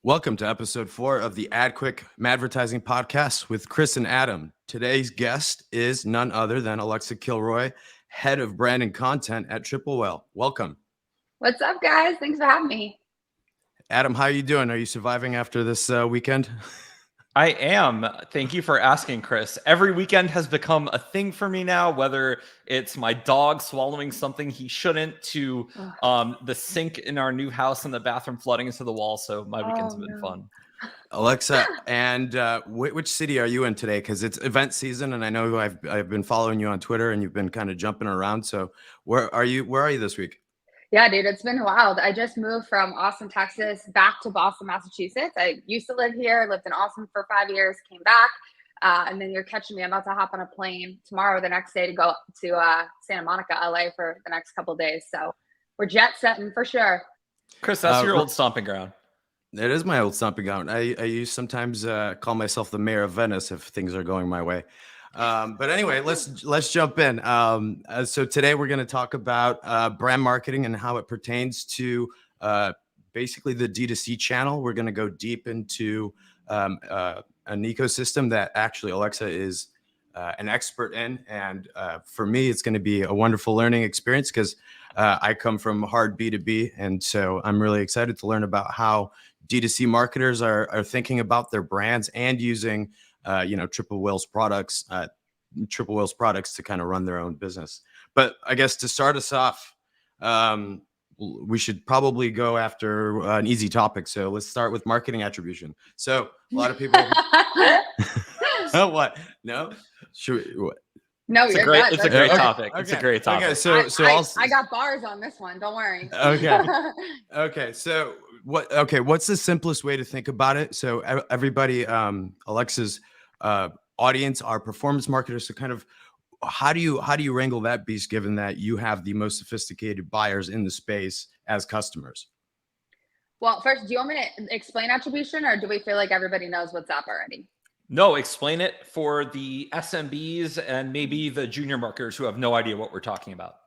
Welcome to episode 4 of the AdQuick Madvertising podcast with Chris and Adam. Today's guest is none other than Alexa Kilroy, head of brand and content at Triple Whale. Welcome. What's up, guys? Thanks for having me. Adam, how are you doing? Are you surviving after this weekend? I am. Thank you for asking, Chris. Every weekend has become a thing for me now, whether it's my dog swallowing something he shouldn't to the sink in our new house and the bathroom flooding into the wall. So my weekends have been fun. Alexa, and which city are you in today? Because it's event season, and I know I've been following you on Twitter, and you've been kind of jumping around. So where are you this week? Yeah, dude, it's been wild. I just moved from Austin, Texas, back to Boston, Massachusetts. I used to live here, lived in Austin for 5 years, came back, and then you're catching me. I'm about to hop on a plane tomorrow, the next day, to go to Santa Monica, LA for the next couple of days. So we're jet setting for sure. Chris, that's your old stomping ground. It is my old stomping ground. I used sometimes call myself the mayor of Venice if things are going my way. But anyway, let's jump in. So today we're going to talk about brand marketing and how it pertains to basically the D2C channel. We're going to go deep into an ecosystem that actually Alexa is an expert in. And for me, it's going to be a wonderful learning experience because I come from hard B2B. And so I'm really excited to learn about how D2C marketers are thinking about their brands and using Triple Whale's products to kind of run their own business. But I guess to start us off, we should probably go after an easy topic. So let's start with marketing attribution. So a lot of people, what? No, what? No, it's a great topic. Okay. It's a great topic. Okay, I got bars on this one. Don't worry. Okay. So what's the simplest way to think about it? So everybody, Alexa's audience are performance marketers. So kind of how do you wrangle that beast, given that you have the most sophisticated buyers in the space as customers? Well, first, do you want me to explain attribution, or do we feel like everybody knows what's up already? No, explain it for the SMBs and maybe the junior marketers who have no idea what we're talking about.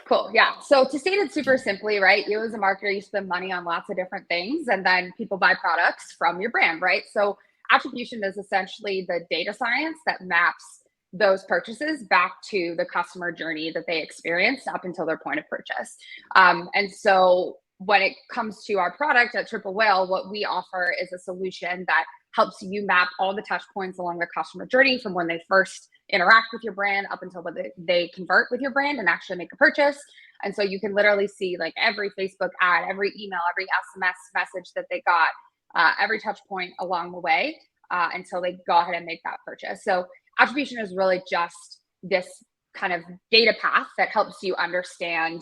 Cool. Yeah. So to state it super simply, right? You as a marketer, you spend money on lots of different things, and then people buy products from your brand, right? So attribution is essentially the data science that maps those purchases back to the customer journey that they experienced up until their point of purchase. And so when it comes to our product at Triple Whale, what we offer is a solution that helps you map all the touch points along the customer journey from when they first interact with your brand up until when they convert with your brand and actually make a purchase. And so you can literally see like every Facebook ad, every email, every SMS message that they got, every touch point along the way until they go ahead and make that purchase. So attribution is really just this kind of data path that helps you understand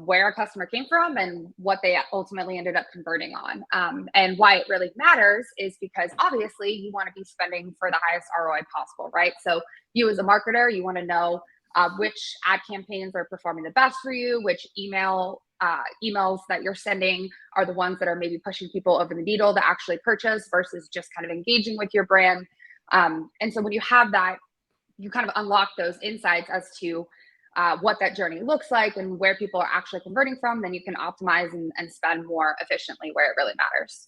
where a customer came from and what they ultimately ended up converting on. And why it really matters is because obviously you want to be spending for the highest ROI possible, right? So you as a marketer, you want to know which ad campaigns are performing the best for you, which emails that you're sending are the ones that are maybe pushing people over the needle to actually purchase versus just kind of engaging with your brand. And so when you have that, you kind of unlock those insights as to what that journey looks like and where people are actually converting from. Then you can optimize and spend more efficiently where it really matters.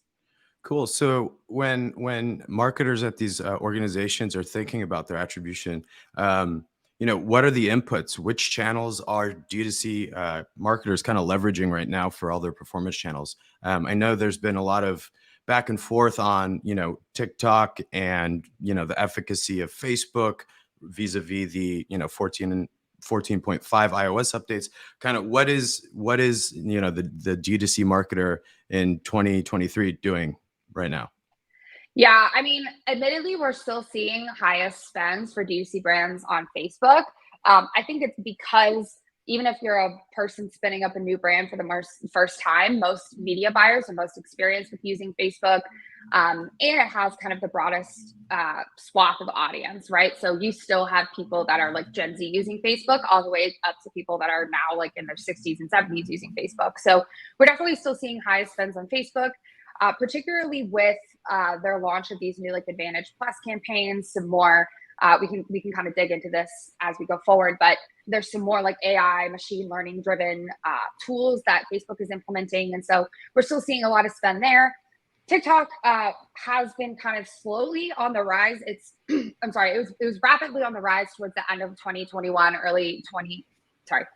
Cool. So when marketers at these organizations are thinking about their attribution, what are the inputs? Which channels are D2C marketers kind of leveraging right now for all their performance channels? I know there's been a lot of back and forth on, TikTok and, the efficacy of Facebook vis-a-vis the, 14.5 iOS updates. Kind of what is the D2C marketer in 2023 doing right now? Yeah, I mean, admittedly, we're still seeing highest spends for D2C brands on Facebook. I think it's because even if you're a person spinning up a new brand for the first time, most media buyers are most experienced with using Facebook. And it has kind of the broadest swath of audience, right? So you still have people that are like Gen Z using Facebook all the way up to people that are now like in their 60s and 70s using Facebook. So we're definitely still seeing highest spends on Facebook, particularly with their launch of these new like Advantage Plus campaigns. Some more, we can kind of dig into this as we go forward, but there's some more like AI, machine learning driven tools that Facebook is implementing. And so we're still seeing a lot of spend there. TikTok has been kind of slowly on the rise. It's, I'm sorry, it was rapidly on the rise towards the end of 2021, I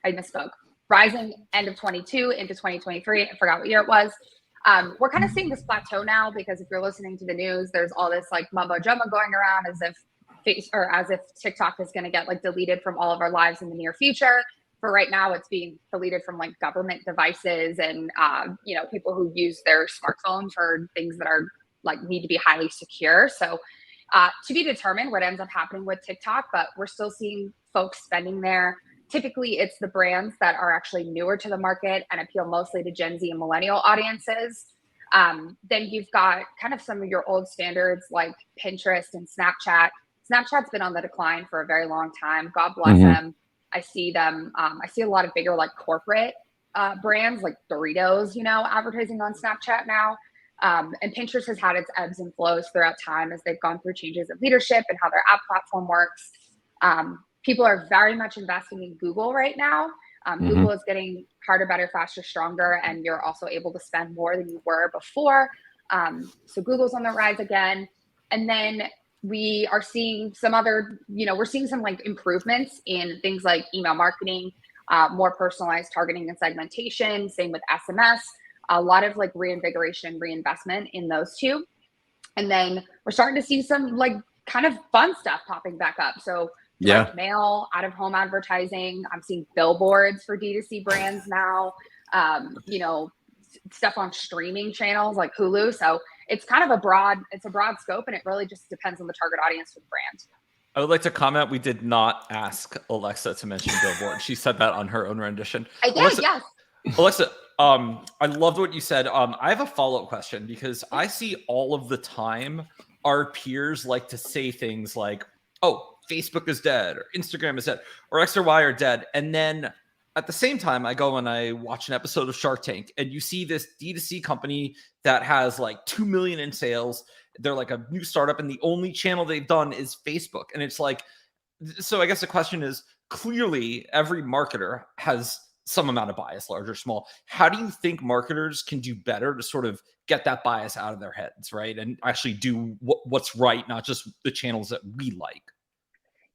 misspoke. Rising end of 22 into 2023. I forgot what year it was. We're kind of seeing this plateau now because if you're listening to the news, there's all this like mumbo jumbo going around as if TikTok is going to get like deleted from all of our lives in the near future. For right now, it's being deleted from like government devices and people who use their smartphone for things that are like need to be highly secure. So to be determined what ends up happening with TikTok, but we're still seeing folks spending there. Typically, it's the brands that are actually newer to the market and appeal mostly to Gen Z and millennial audiences. Then you've got kind of some of your old standards like Pinterest and Snapchat. Snapchat's been on the decline for a very long time. God bless them. I see them. I see a lot of bigger like corporate brands like Doritos, advertising on Snapchat now. And Pinterest has had its ebbs and flows throughout time as they've gone through changes of leadership and how their app platform works. People are very much investing in Google right now. Google is getting harder, better, faster, stronger, and you're also able to spend more than you were before. So Google's on the rise again. And then we are seeing some other, we're seeing some like improvements in things like email marketing, more personalized targeting and segmentation, same with SMS, a lot of like reinvigoration, reinvestment in those two. And then we're starting to see some like kind of fun stuff popping back up. So direct mail, out of home advertising. I'm seeing billboards for D2C brands now, stuff on streaming channels like Hulu. So it's kind of a broad scope, and it really just depends on the target audience for the brand. I would like to comment, we did not ask Alexa to mention billboard. She said that on her own rendition. I did, Alexa, yes. Alexa, I loved what you said. I have a follow-up question because I see all of the time our peers like to say things like, oh, Facebook is dead, or Instagram is dead, or X or Y are dead. And then at the same time, I go and I watch an episode of Shark Tank, and you see this D2C company that has like 2 million in sales. They're like a new startup, and the only channel they've done is Facebook. And it's like, so I guess the question is, clearly every marketer has some amount of bias, large or small. How do you think marketers can do better to sort of get that bias out of their heads, right? And actually do what's right, not just the channels that we like?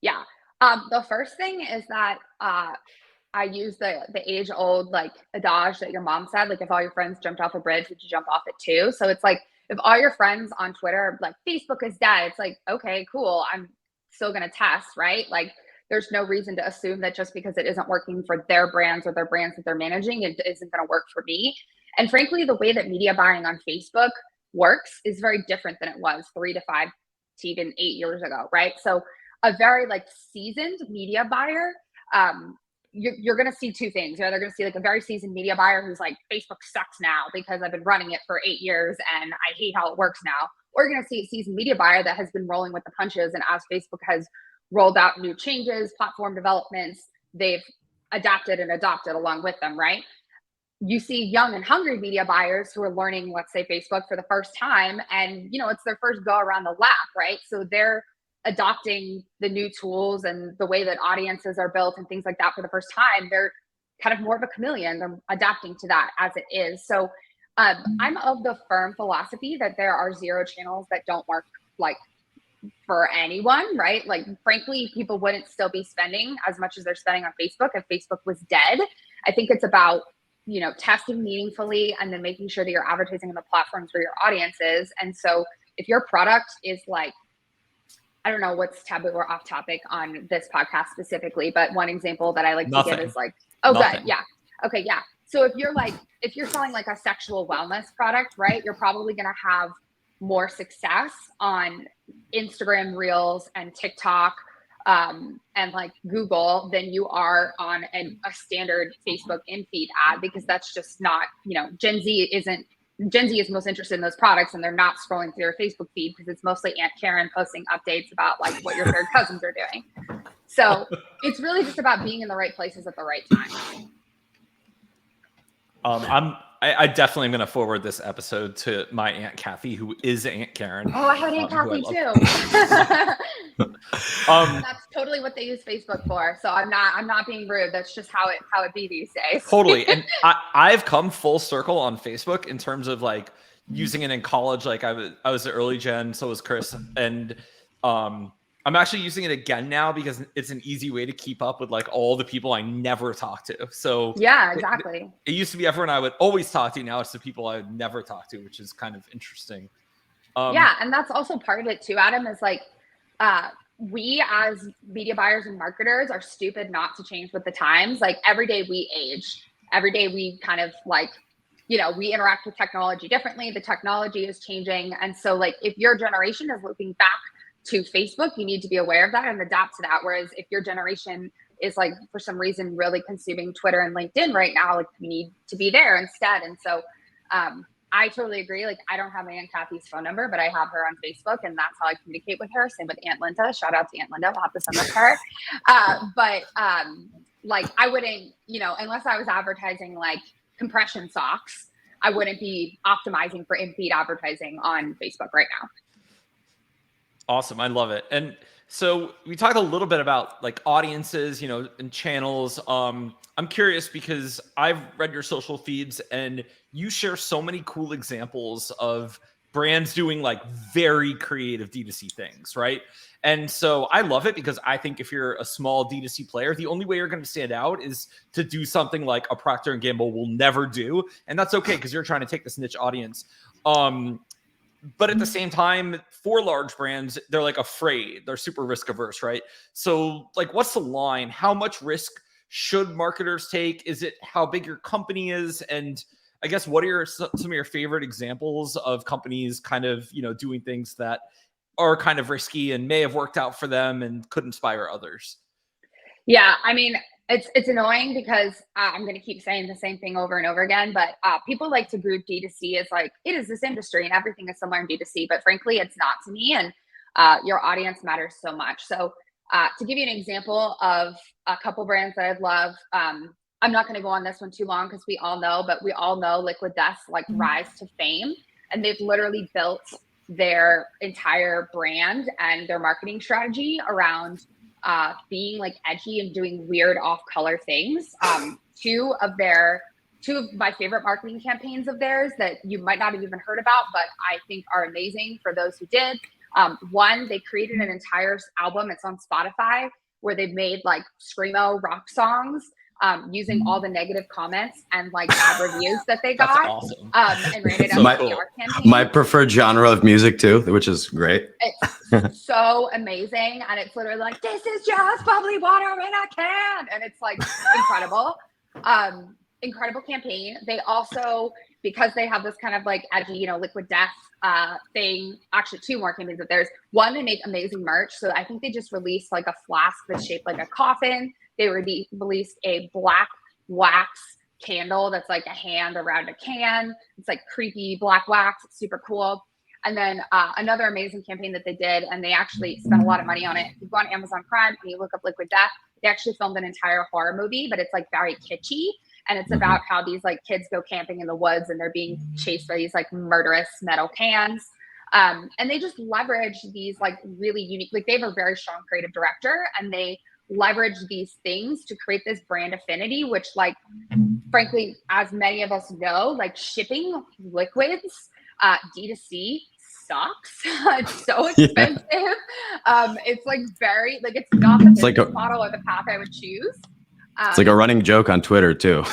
Yeah. The first thing is that I use the age old like adage that your mom said, like if all your friends jumped off a bridge, would you jump off it too? So it's like if all your friends on Twitter are like Facebook is dead, it's like, okay, cool. I'm still gonna test, right? Like there's no reason to assume that just because it isn't working for their brands or their brands that they're managing, it isn't gonna work for me. And frankly, the way that media buying on Facebook works is very different than it was 3 to 5 to even 8 years ago, right? So a very like seasoned media buyer, you're going to see two things. You're either going to see like a very seasoned media buyer who's like, Facebook sucks now because I've been running it for 8 years and I hate how it works now. Or you're going to see a seasoned media buyer that has been rolling with the punches. And as Facebook has rolled out new changes, platform developments, they've adapted and adopted along with them, right? You see young and hungry media buyers who are learning, let's say Facebook for the first time, and it's their first go around the lap, right? So they're adopting the new tools and the way that audiences are built and things like that for the first time. They're kind of more of a chameleon. They're adapting to that as it is. So I'm of the firm philosophy that there are zero channels that don't work like for anyone, right? Like frankly, people wouldn't still be spending as much as they're spending on Facebook if Facebook was dead. I think it's about testing meaningfully and then making sure that you're advertising on the platforms where your audience is. And so if your product is like, I don't know what's taboo or off topic on this podcast specifically, but one example that I like to give is like, good. Yeah. Okay. Yeah. So if you're selling like a sexual wellness product, right, you're probably going to have more success on Instagram Reels and TikTok and like Google than you are on a standard Facebook in-feed ad, because that's just not, Gen Z is most interested in those products, and they're not scrolling through your Facebook feed because it's mostly Aunt Karen posting updates about like what your third cousins are doing. So it's really just about being in the right places at the right time. I definitely am going to forward this episode to my Aunt Kathy, who is Aunt Karen. Oh, I have an Aunt Kathy too. That's totally what they use Facebook for. So I'm not being rude. That's just how it be these days. Totally. And I've come full circle on Facebook in terms of like, using it in college. Like I was the early gen, so was Chris, and I'm actually using it again now because it's an easy way to keep up with like all the people I never talk to. So Yeah, exactly. It used to be everyone I would always talk to. Now it's the people I would never talk to, which is kind of interesting. Yeah, and that's also part of it too, Adam, is like we as media buyers and marketers are stupid not to change with the times. Like every day we age, every day we kind of like, you know, we interact with technology differently. The technology is changing. And so like if your generation is looking back to Facebook, you need to be aware of that and adapt to that. Whereas if your generation is like for some reason really consuming Twitter and LinkedIn right now, like you need to be there instead. And so I totally agree. Like I don't have my Aunt Kathy's phone number, but I have her on Facebook and that's how I communicate with her. Same with Aunt Linda. Shout out to Aunt Linda. We'll have to send with her. Like I wouldn't, you know, unless I was advertising like compression socks, I wouldn't be optimizing for in-feed advertising on Facebook right now. Awesome. I love it. And so we talked a little bit about like audiences, you know, and channels. I'm curious because I've read your social feeds and you share so many cool examples of brands doing like very creative D2C things, right? And so I love it because I think if you're a small D2C player, the only way you're going to stand out is to do something like a Procter & Gamble will never do. And that's okay because you're trying to take this niche audience. But at the same time, for large brands, they're like afraid. They're super risk averse, right? So like, what's the line? How much risk should marketers take? Is it how big your company is? And I guess what are some of your favorite examples of companies kind of, you know, doing things that are kind of risky and may have worked out for them and could inspire others? Yeah, I mean, it's annoying because I'm going to keep saying the same thing over and over again, but people like to group D2C as like, it is this industry and everything is similar in D2C, but frankly, it's not to me. And your audience matters so much. So to give you an example of a couple brands that I love, I'm not going to go on this one too long because we all know Liquid Death's like rise to fame. And they've literally built their entire brand and their marketing strategy around being like edgy and doing weird off-color things. Two of my favorite marketing campaigns of theirs that you might not have even heard about, but I think are amazing for those who did. One, they created an entire album. It's on Spotify where they've made like screamo rock songs using all the negative comments and like bad reviews that they got. That's awesome. And ran it as My- a PR campaign. My preferred genre of music too, which is great. It's so amazing. And it's literally like, this is just bubbly water in a can. And it's like incredible. Incredible campaign. They also, because they have this kind of like edgy, you know, Liquid Death thing, actually two more campaigns of theirs. One, they make amazing merch. So I think they just released like a flask that's shaped like a coffin. They released a black wax candle that's like a hand around a can. It's like creepy black wax. It's super cool. And then another amazing campaign that they did, and they actually spent a lot of money on it. If you go on Amazon Prime and you look up Liquid Death, they actually filmed an entire horror movie, but it's like very kitschy. And it's about how these like kids go camping in the woods and they're being chased by these like murderous metal cans. And they just leverage these like really unique, like they have a very strong creative director and they leverage these things to create this brand affinity, which like, frankly, as many of us know, like shipping liquids, D2C sucks. It's so expensive. Yeah. It's like very, like, it's not the business model or the path I would choose. It's like a running joke on Twitter too.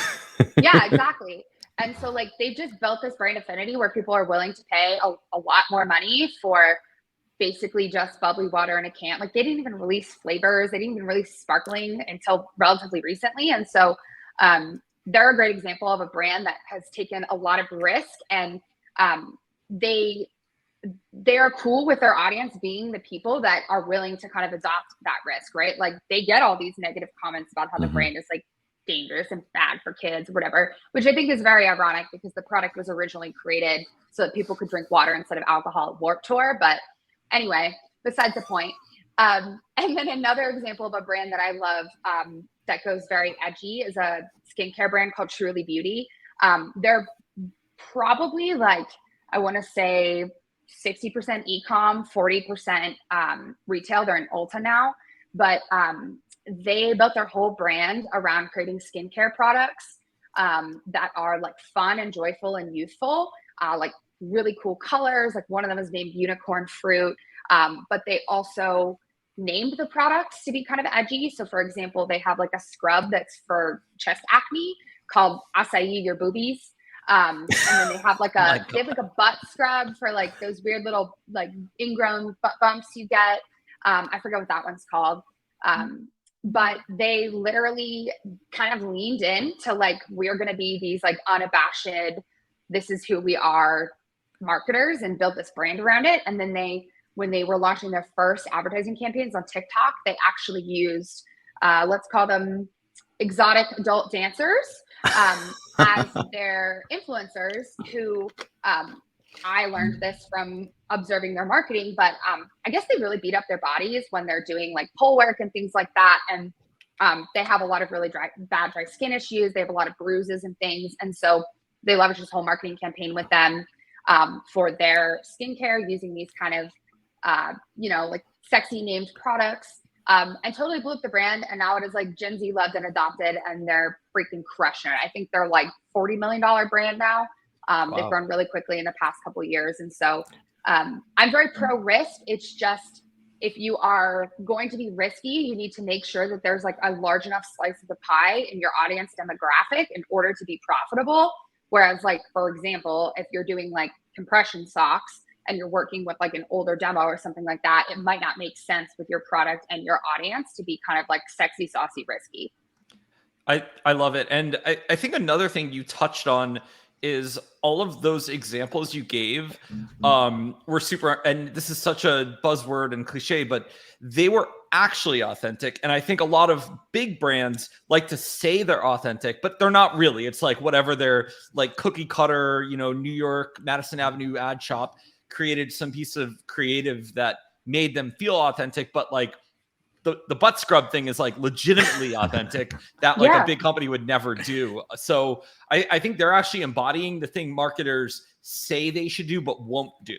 Yeah, exactly. And so like they've just built this brand affinity where people are willing to pay a lot more money for basically just bubbly water in a can. Like they didn't even release flavors. They didn't even release sparkling until relatively recently. And so they're a great example of a brand that has taken a lot of risk and they are cool with their audience being the people that are willing to kind of adopt that risk, right? Like they get all these negative comments about how the brand is like dangerous and bad for kids or whatever, which I think is very ironic because the product was originally created so that people could drink water instead of alcohol at Warped Tour. But anyway, besides the point. And then another example of a brand that I love that goes very edgy is a skincare brand called Truly Beauty. They're probably like, I want to say 60% e-com, 40% retail. They're in Ulta now, but they built their whole brand around creating skincare products that are like fun and joyful and youthful. Like really cool colors. Like one of them is named Unicorn Fruit. But they also named the products to be kind of edgy. So for example, they have like a scrub that's for chest acne called Acai Your Boobies. And then they have like a butt scrub for like those weird little like ingrown butt bumps you get. I forget what that one's called. But they literally kind of leaned in to like, we're going to be these like unabashed, this is who we are marketers, and build this brand around it. And then when they were launching their first advertising campaigns on TikTok, they actually used, let's call them exotic adult dancers as their influencers who, I learned this from observing their marketing, but I guess they really beat up their bodies when they're doing like pole work and things like that. And they have a lot of really bad dry skin issues. They have a lot of bruises and things. And so they leverage this whole marketing campaign with them for their skincare using these kind of, like sexy named products, and totally blew up the brand. And now it is like Gen Z loved and adopted, and they're freaking crushing it. I think they're like $40 million brand now. Wow. They've grown really quickly in the past couple of years. And so I'm very pro risk. It's just, if you are going to be risky, you need to make sure that there's like a large enough slice of the pie in your audience demographic in order to be profitable. Whereas like, for example, if you're doing like compression socks and you're working with like an older demo or something like that, it might not make sense with your product and your audience to be kind of like sexy, saucy, risky. I love it. And I think another thing you touched on is all of those examples you gave were super, and this is such a buzzword and cliche, but they were actually authentic. And I think a lot of big brands like to say they're authentic, but they're not really. It's like whatever their like cookie cutter, New York, Madison Avenue ad shop created some piece of creative that made them feel authentic, but like the butt scrub thing is like legitimately authentic that like a big company would never do. So I think they're actually embodying the thing marketers say they should do, but won't do.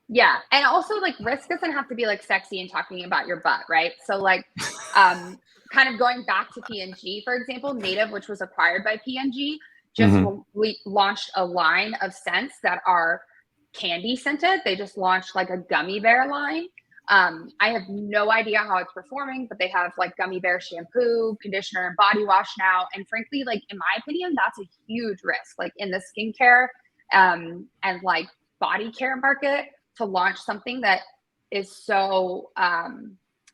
Yeah. And also like risk doesn't have to be like sexy and talking about your butt, right? So like kind of going back to P&G, for example, Native, which was acquired by P&G, just launched a line of scents that are candy scented. They just launched like a gummy bear line. I have no idea how it's performing, but they have like gummy bear shampoo, conditioner, and body wash now. And frankly, like in my opinion, that's a huge risk, like in the skincare and like body care market, to launch something that is so, I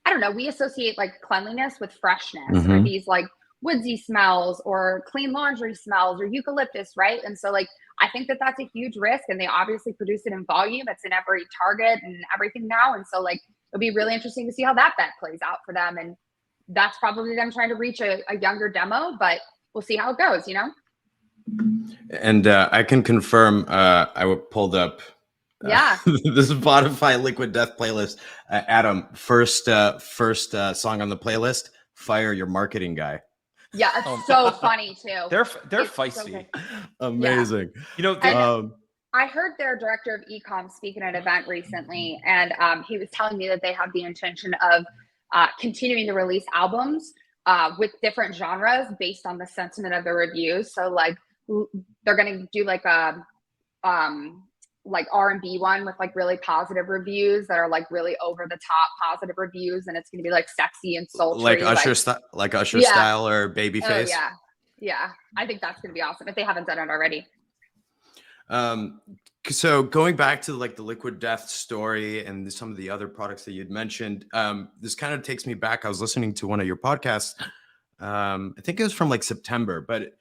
don't know, we associate like cleanliness with freshness or these like woodsy smells or clean laundry smells or eucalyptus, right? And so like, I think that that's a huge risk, and they obviously produce it in volume. It's in every Target and everything now. And so like, it'll be really interesting to see how that bet plays out for them. And that's probably them trying to reach a younger demo, but we'll see how it goes, And I can confirm, I pulled up the Spotify Liquid Death playlist. Adam, first song on the playlist, Fire Your Marketing Guy. Yeah, it's so funny too. They're feisty. So amazing. Yeah. I heard their director of e-com speak at an event recently, and he was telling me that they have the intention of continuing to release albums with different genres based on the sentiment of the reviews. So like they're going to do like a like R&B one with like really positive reviews that are like really over the top positive reviews, and it's going to be like sexy and sultry, like Usher style or Babyface. Oh, yeah. I think that's going to be awesome if they haven't done it already. So going back to like the Liquid Death story and some of the other products that you'd mentioned, this kind of takes me back. I was listening to one of your podcasts. I think it was from like September, but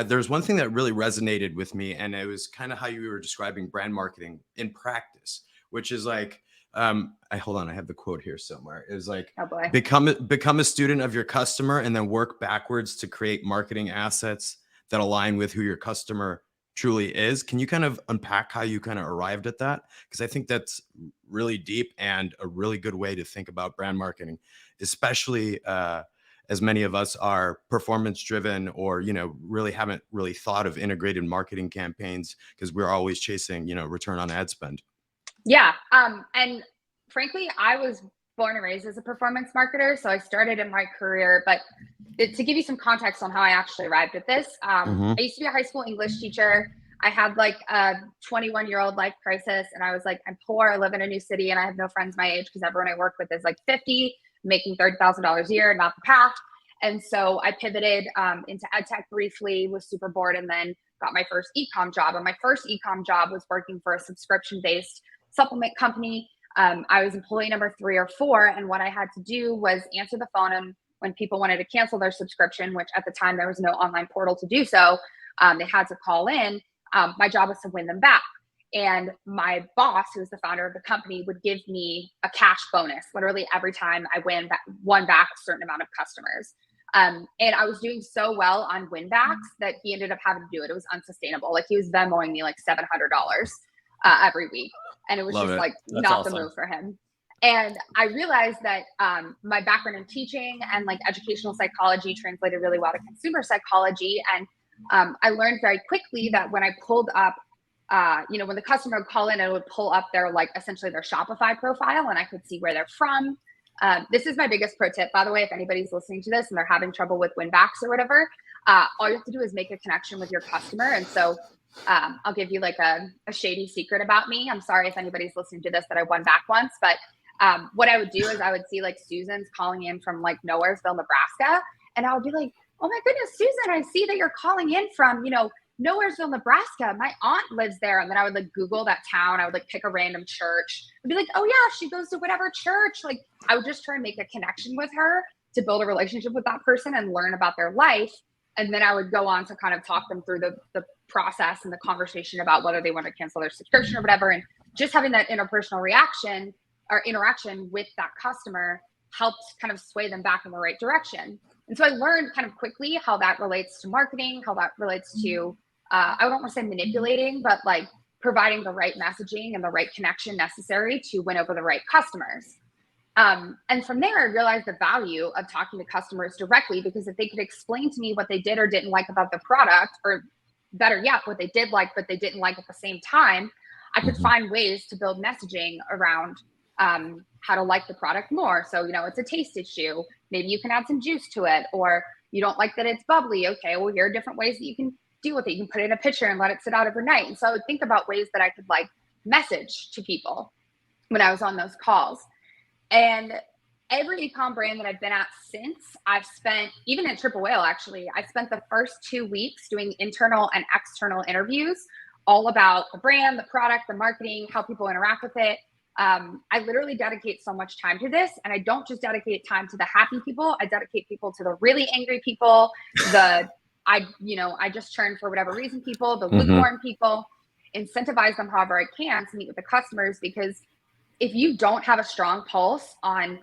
there's one thing that really resonated with me, and it was kind of how you were describing brand marketing in practice, which is like, hold on, I have the quote here somewhere. It was like, become a student of your customer and then work backwards to create marketing assets that align with who your customer truly is. Can you kind of unpack how you kind of arrived at that? Because I think that's really deep and a really good way to think about brand marketing, especially as many of us are performance driven or, really haven't really thought of integrated marketing campaigns because we're always chasing, return on ad spend. Yeah. And frankly, I was born and raised as a performance marketer. So I started in my career, but to give you some context on how I actually arrived at this, I used to be a high school English teacher. I had like a 21-year-old life crisis, and I was like, I'm poor, I live in a new city, and I have no friends my age because everyone I work with is like 50, making $30,000 a year, not the path. And so I pivoted into ed tech briefly, was super bored, and then got my first e-com job. And my first e-com job was working for a subscription-based supplement company. I was employee number 3 or 4, and what I had to do was answer the phone, and when people wanted to cancel their subscription, which at the time there was no online portal to do so, they had to call in. My job was to win them back. And my boss, who was the founder of the company, would give me a cash bonus literally every time I won back a certain amount of customers. And I was doing so well on win backs that he ended up having to do it. It was unsustainable. Like, he was Venmoing me like $700 every week. And it was Love just it. like That's not awesome. the move for him. And I realized that my background in teaching and like educational psychology translated really well to consumer psychology. And I learned very quickly that when I pulled up, when the customer would call in, I would pull up their like essentially their Shopify profile, and I could see where they're from. This is my biggest pro tip, by the way, if anybody's listening to this and they're having trouble with win backs or whatever, all you have to do is make a connection with your customer. And so I'll give you like a shady secret about me. I'm sorry if anybody's listening to this that I won back once, but what I would do is I would see like Susan's calling in from like Nowheresville, Nebraska. And I would be like, oh my goodness, Susan, I see that you're calling in from, Nowheresville, Nebraska. My aunt lives there. And then I would like Google that town. I would like pick a random church. I'd be like, oh yeah, she goes to whatever church. Like, I would just try and make a connection with her to build a relationship with that person and learn about their life. And then I would go on to kind of talk them through the process and the conversation about whether they want to cancel their subscription or whatever. And just having that interpersonal reaction or interaction with that customer helped kind of sway them back in the right direction. And so I learned kind of quickly how that relates to marketing, how that relates to, I don't want to say manipulating, but like providing the right messaging and the right connection necessary to win over the right customers. And from there, I realized the value of talking to customers directly, because if they could explain to me what they did or didn't like about the product, or better yet, what they did like, but they didn't like at the same time, I could find ways to build messaging around how to like the product more. So, it's a taste issue. Maybe you can add some juice to it, or you don't like that it's bubbly. Okay, well, here are different ways that you can deal with it. You can put it in a pitcher and let it sit out overnight. And so I would think about ways that I could like message to people when I was on those calls. And every e-com brand that I've been at since, I've spent, even at Triple Whale, actually, I spent the first 2 weeks doing internal and external interviews all about the brand, the product, the marketing, how people interact with it. I literally dedicate so much time to this, and I don't just dedicate time to the happy people. I dedicate people to the really angry people, I just churn for whatever reason people, the lukewarm people, incentivize them however I can to meet with the customers. Because if you don't have a strong pulse on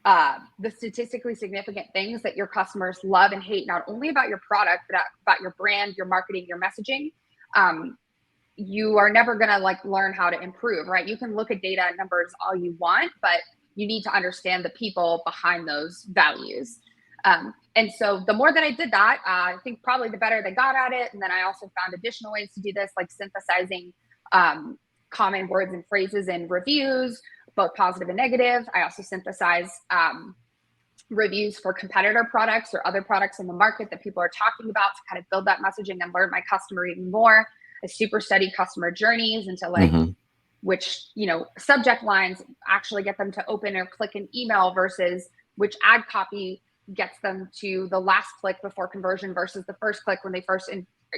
the statistically significant things that your customers love and hate, not only about your product, but about your brand, your marketing, your messaging, you are never going to like learn how to improve, right? You can look at data and numbers all you want, but you need to understand the people behind those values. And so the more that I did that, I think probably the better they got at it. And then I also found additional ways to do this, like synthesizing common words and phrases in reviews, both positive and negative. I also synthesize reviews for competitor products or other products in the market that people are talking about to kind of build that messaging and learn my customer even more. I super study customer journeys into like which, subject lines actually get them to open or click an email versus which ad copy gets them to the last click before conversion versus the first click when they first,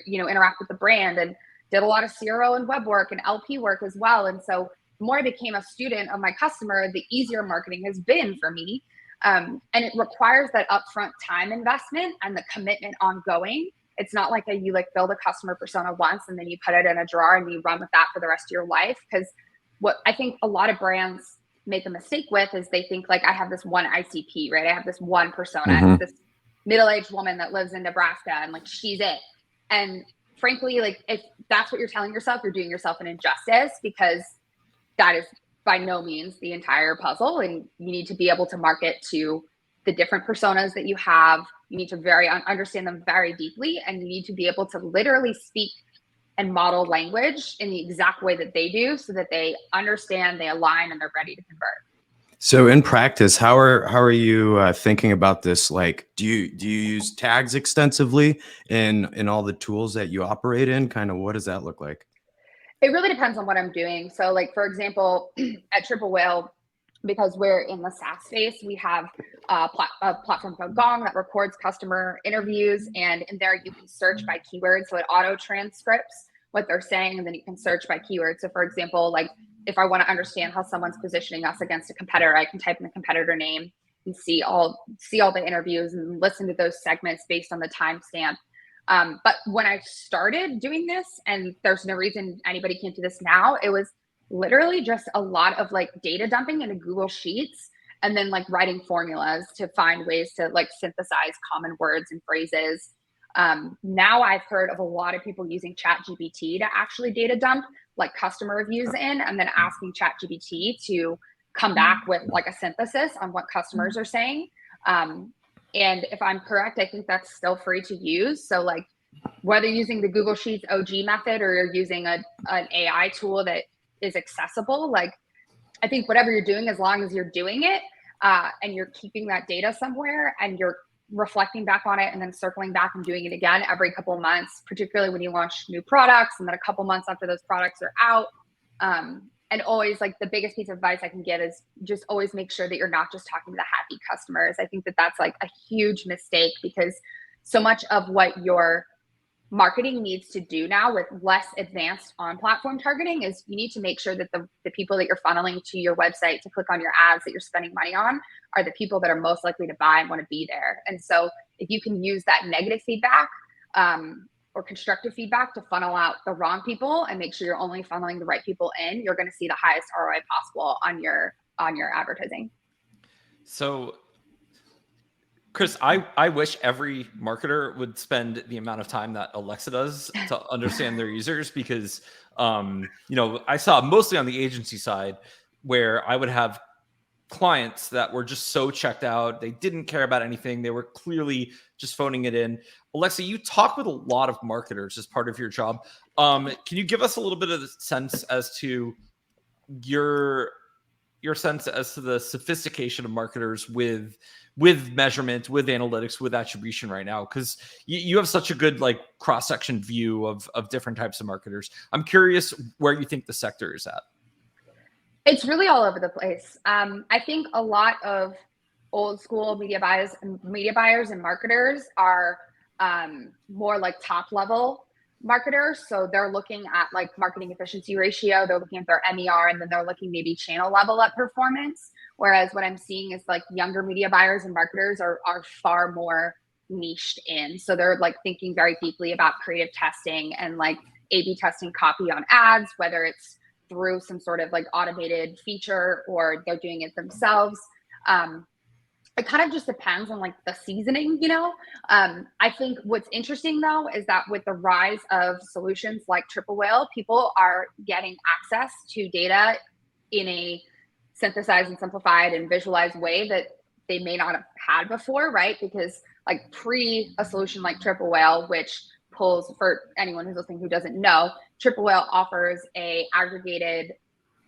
interact with the brand. And did a lot of CRO and web work and LP work as well. And so the more I became a student of my customer, the easier marketing has been for me. And it requires that upfront time investment and the commitment ongoing. It's not like you like build a customer persona once and then you put it in a drawer and you run with that for the rest of your life. Because what I think a lot of brands make a mistake with is they think like, I have this one ICP, right? I have this one persona, I have this middle-aged woman that lives in Nebraska and like, she's it. And frankly, like if that's what you're telling yourself, you're doing yourself an injustice, because that is by no means the entire puzzle. And you need to be able to market to the different personas that you have. You need to understand them very deeply, and you need to be able to literally speak and model language in the exact way that they do so that they understand, they align, and they're ready to convert. So in practice, how are you thinking about this? Like, do you use tags extensively in all the tools that you operate in? Kind of what does that look like? It really depends on what I'm doing. So, like for example, at Triple Whale, because we're in the SaaS space, we have a platform called Gong that records customer interviews, and in there you can search by keywords, so it auto transcripts what they're saying, and then you can search by keywords. So, for example, like if I want to understand how someone's positioning us against a competitor, I can type in the competitor name and see all the interviews and listen to those segments based on the timestamp. But when I started doing this, and there's no reason anybody can't do this now, it was literally just a lot of like data dumping into Google Sheets and then like writing formulas to find ways to like synthesize common words and phrases. Now I've heard of a lot of people using ChatGPT to actually data dump like customer reviews in, and then asking ChatGPT to come back with like a synthesis on what customers are saying. And if I'm correct, I think that's still free to use. So like whether using the Google Sheets OG method or you're using an AI tool that is accessible, like I think whatever you're doing, as long as you're doing it and you're keeping that data somewhere and you're reflecting back on it and then circling back and doing it again every couple of months, particularly when you launch new products and then a couple months after those products are out. And always, like, the biggest piece of advice I can give is just always make sure that you're not just talking to the happy customers. I think that that's like a huge mistake, because so much of what your marketing needs to do now with less advanced on platform targeting is you need to make sure that the people that you're funneling to your website to click on your ads that you're spending money on are the people that are most likely to buy and want to be there. And so if you can use that negative feedback or constructive feedback to funnel out the wrong people and make sure you're only funneling the right people in, you're going to see the highest ROI possible on your advertising. So Chris, I wish every marketer would spend the amount of time that Alexa does to understand their users, because I saw mostly on the agency side where I would have clients that were just so checked out. They didn't care about anything. They were clearly just phoning it in. Alexa, you talk with a lot of marketers as part of your job. Can you give us a little bit of the sense as to your sense as to the sophistication of marketers with measurement, with analytics, with attribution right now? Because you have such a good like cross-section view of different types of marketers. I'm curious where you think the sector is at. It's really all over the place. I think a lot of old school media buyers and marketers are more like top level marketers. So they're looking at like marketing efficiency ratio, they're looking at their MER, and then they're looking maybe channel level at performance. Whereas what I'm seeing is like younger media buyers and marketers are far more niched in. So they're like thinking very deeply about creative testing and like A/B testing copy on ads, whether it's through some sort of like automated feature or they're doing it themselves. It kind of just depends on like the seasoning, I think what's interesting though is that with the rise of solutions like Triple Whale, people are getting access to data in a synthesized and simplified and visualized way that they may not have had before, right? Because like pre a solution like Triple Whale, which pulls, for anyone who's listening who doesn't know, Triple Whale offers a aggregated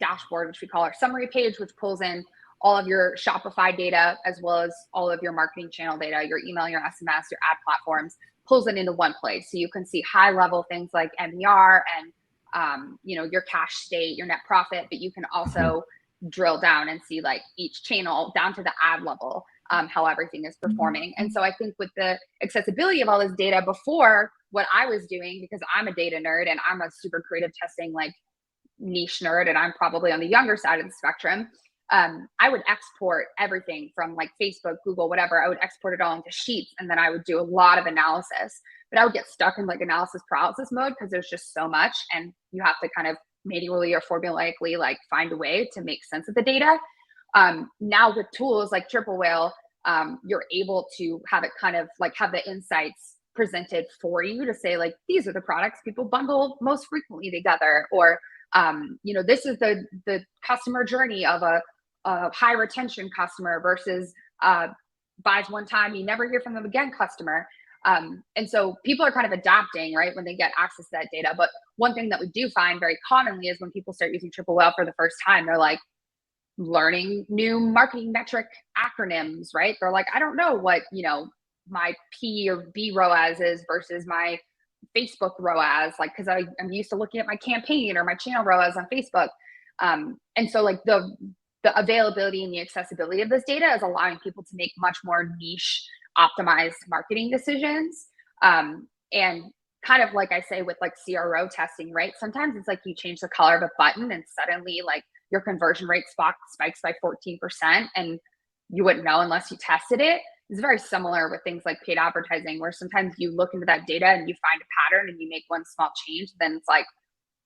dashboard, which we call our summary page, which pulls in all of your Shopify data, as well as all of your marketing channel data, your email, your SMS, your ad platforms, pulls it into one place. So you can see high level things like MER and your cash state, your net profit, but you can also drill down and see like each channel down to the ad level, how everything is performing. And so I think with the accessibility of all this data, before what I was doing, because I'm a data nerd and I'm a super creative testing like niche nerd, and I'm probably on the younger side of the spectrum, I would export everything from like Facebook, Google, whatever. I would export it all into Sheets, and then I would do a lot of analysis. But I would get stuck in like analysis paralysis mode because there's just so much, and you have to kind of manually or formulaically like find a way to make sense of the data. Now with tools like Triple Whale, you're able to have it kind of like have the insights presented for you to say like, these are the products people bundle most frequently together, or this is the customer journey of a high retention customer versus buys one time, you never hear from them again customer. And so people are kind of adapting, right, when they get access to that data. But one thing that we do find very commonly is when people start using Triple Whale for the first time, they're like, learning new marketing metric acronyms, right? They're like, I don't know what, my P or B ROAS is versus my Facebook ROAS, like, because I'm used to looking at my campaign or my channel ROAS on Facebook. And so like the availability and the accessibility of this data is allowing people to make much more niche optimized marketing decisions. And kind of like I say with like CRO testing, right? Sometimes it's like you change the color of a button and suddenly like your conversion rate spikes by 14%, and you wouldn't know unless you tested it. It's very similar with things like paid advertising, where sometimes you look into that data and you find a pattern and you make one small change, then it's like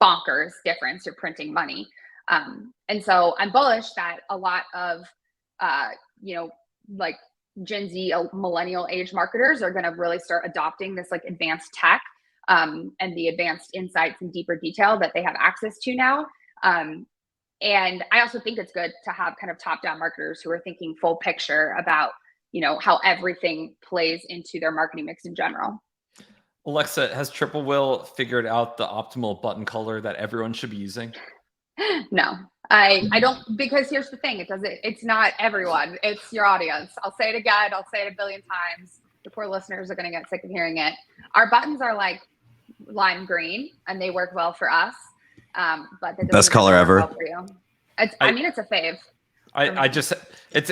bonkers difference, you're printing money. And so I'm bullish that a lot of, like Gen Z, millennial age marketers are going to really start adopting this like advanced tech and the advanced insights and deeper detail that they have access to now. And I also think it's good to have kind of top-down marketers who are thinking full picture about, how everything plays into their marketing mix in general. Alexa, has Triple Whale figured out the optimal button color that everyone should be using? No, I don't, because here's the thing. It's not everyone, it's your audience. I'll say it again. I'll say it a billion times. The poor listeners are going to get sick of hearing it. Our buttons are like lime green and they work well for us. But that best color ever. well for you. It's a fave.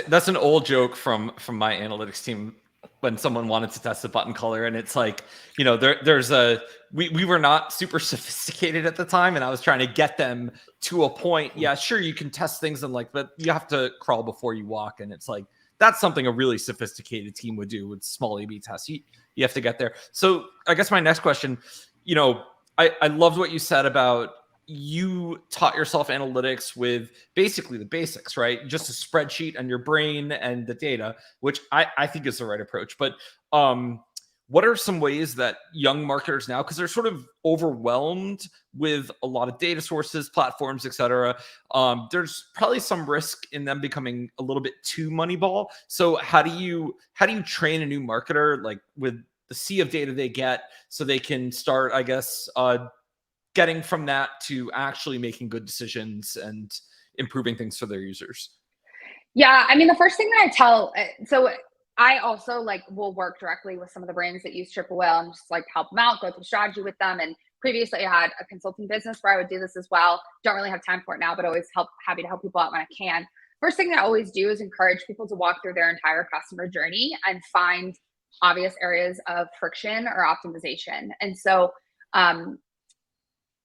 That's an old joke from my analytics team when someone wanted to test the button color, and it's like, we were not super sophisticated at the time, and I was trying to get them to a point. Yeah, sure, you can test things but you have to crawl before you walk, and it's like that's something a really sophisticated team would do with small A/B tests. You have to get there. So I guess my next question, I loved what you said about you taught yourself analytics with basically the basics, right? Just a spreadsheet and your brain and the data, which I think is the right approach. But what are some ways that young marketers now, because they're sort of overwhelmed with a lot of data sources, platforms, et cetera, there's probably some risk in them becoming a little bit too Moneyball. So how do you train a new marketer, like with the sea of data they get, so they can start, I guess, getting from that to actually making good decisions and improving things for their users? Yeah, I mean, the first thing that I tell, so I also like will work directly with some of the brands that use Triple Whale and just like help them out, go through strategy with them. And previously I had a consulting business where I would do this as well. Don't really have time for it now, but always happy to help people out when I can. First thing that I always do is encourage people to walk through their entire customer journey and find obvious areas of friction or optimization. And so,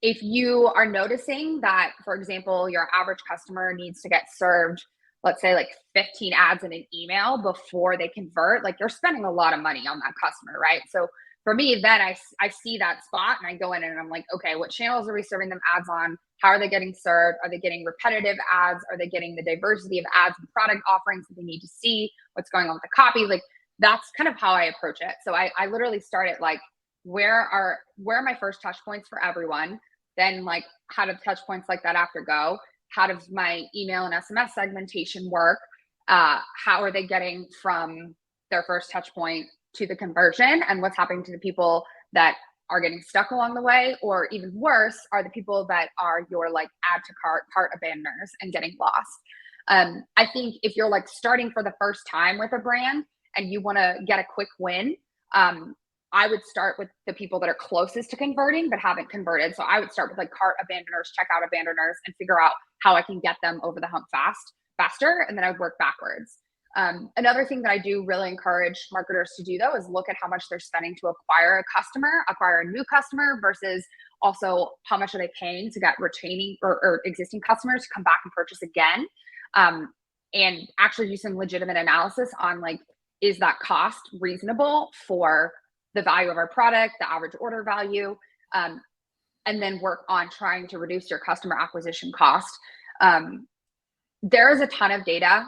if you are noticing that, for example, your average customer needs to get served, let's say like 15 ads in an email before they convert, like you're spending a lot of money on that customer, right? So for me, then I see that spot and I go in and I'm like, okay, what channels are we serving them ads on? How are they getting served? Are they getting repetitive ads? Are they getting the diversity of ads and product offerings that they need to see? What's going on with the copy? Like that's kind of how I approach it. So I literally start at like, where are my first touch points for everyone? Then like, how do touch points like that after go? How does my email and SMS segmentation work? How are they getting from their first touch point to the conversion? And what's happening to the people that are getting stuck along the way? Or even worse, are the people that are your like add to cart abandoners and getting lost? I think if you're like starting for the first time with a brand and you want to get a quick win, I would start with the people that are closest to converting but haven't converted. So I would start with like cart abandoners, checkout abandoners, and figure out how I can get them over the hump faster. And then I would work backwards. Another thing that I do really encourage marketers to do though is look at how much they're spending to acquire a new customer versus also how much are they paying to get retaining or existing customers to come back and purchase again. And actually do some legitimate analysis on like, is that cost reasonable for the value of our product, the average order value, and then work on trying to reduce your customer acquisition cost. There is a ton of data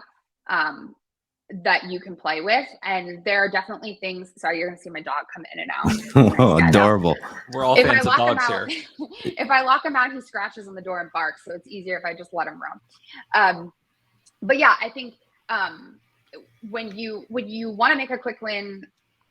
that you can play with, and there are definitely things. Sorry, you're gonna see my dog come in and out. Oh, adorable. We're all fans of dogs here. If I lock him out, he scratches on the door and barks, so it's easier if I just let him roam. But yeah, I think when you want to make a quick win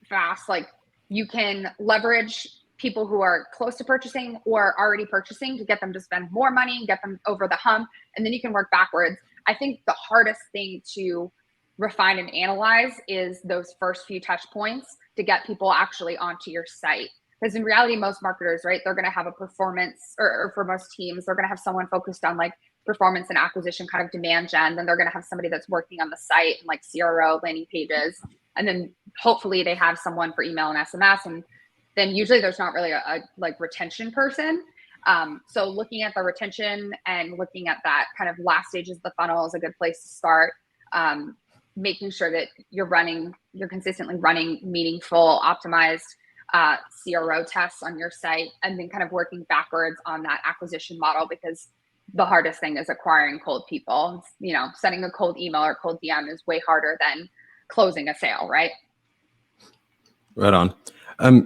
fast, like you can leverage people who are close to purchasing or already purchasing to get them to spend more money, get them over the hump, and then you can work backwards. I think the hardest thing to refine and analyze is those first few touch points to get people actually onto your site. Because in reality, most marketers, right, they're going to have a performance, or for most teams, they're going to have someone focused on like performance and acquisition, kind of demand gen. Then they're going to have somebody that's working on the site and like CRO, landing pages. And then hopefully they have someone for email and SMS. And then usually there's not really a like retention person. So looking at the retention and looking at that kind of last stages of the funnel is a good place to start. Making sure that you're consistently running meaningful, optimized CRO tests on your site, and then kind of working backwards on that acquisition model, because the hardest thing is acquiring cold people. You know, sending a cold email or cold DM is way harder than closing a sale, right? Right on.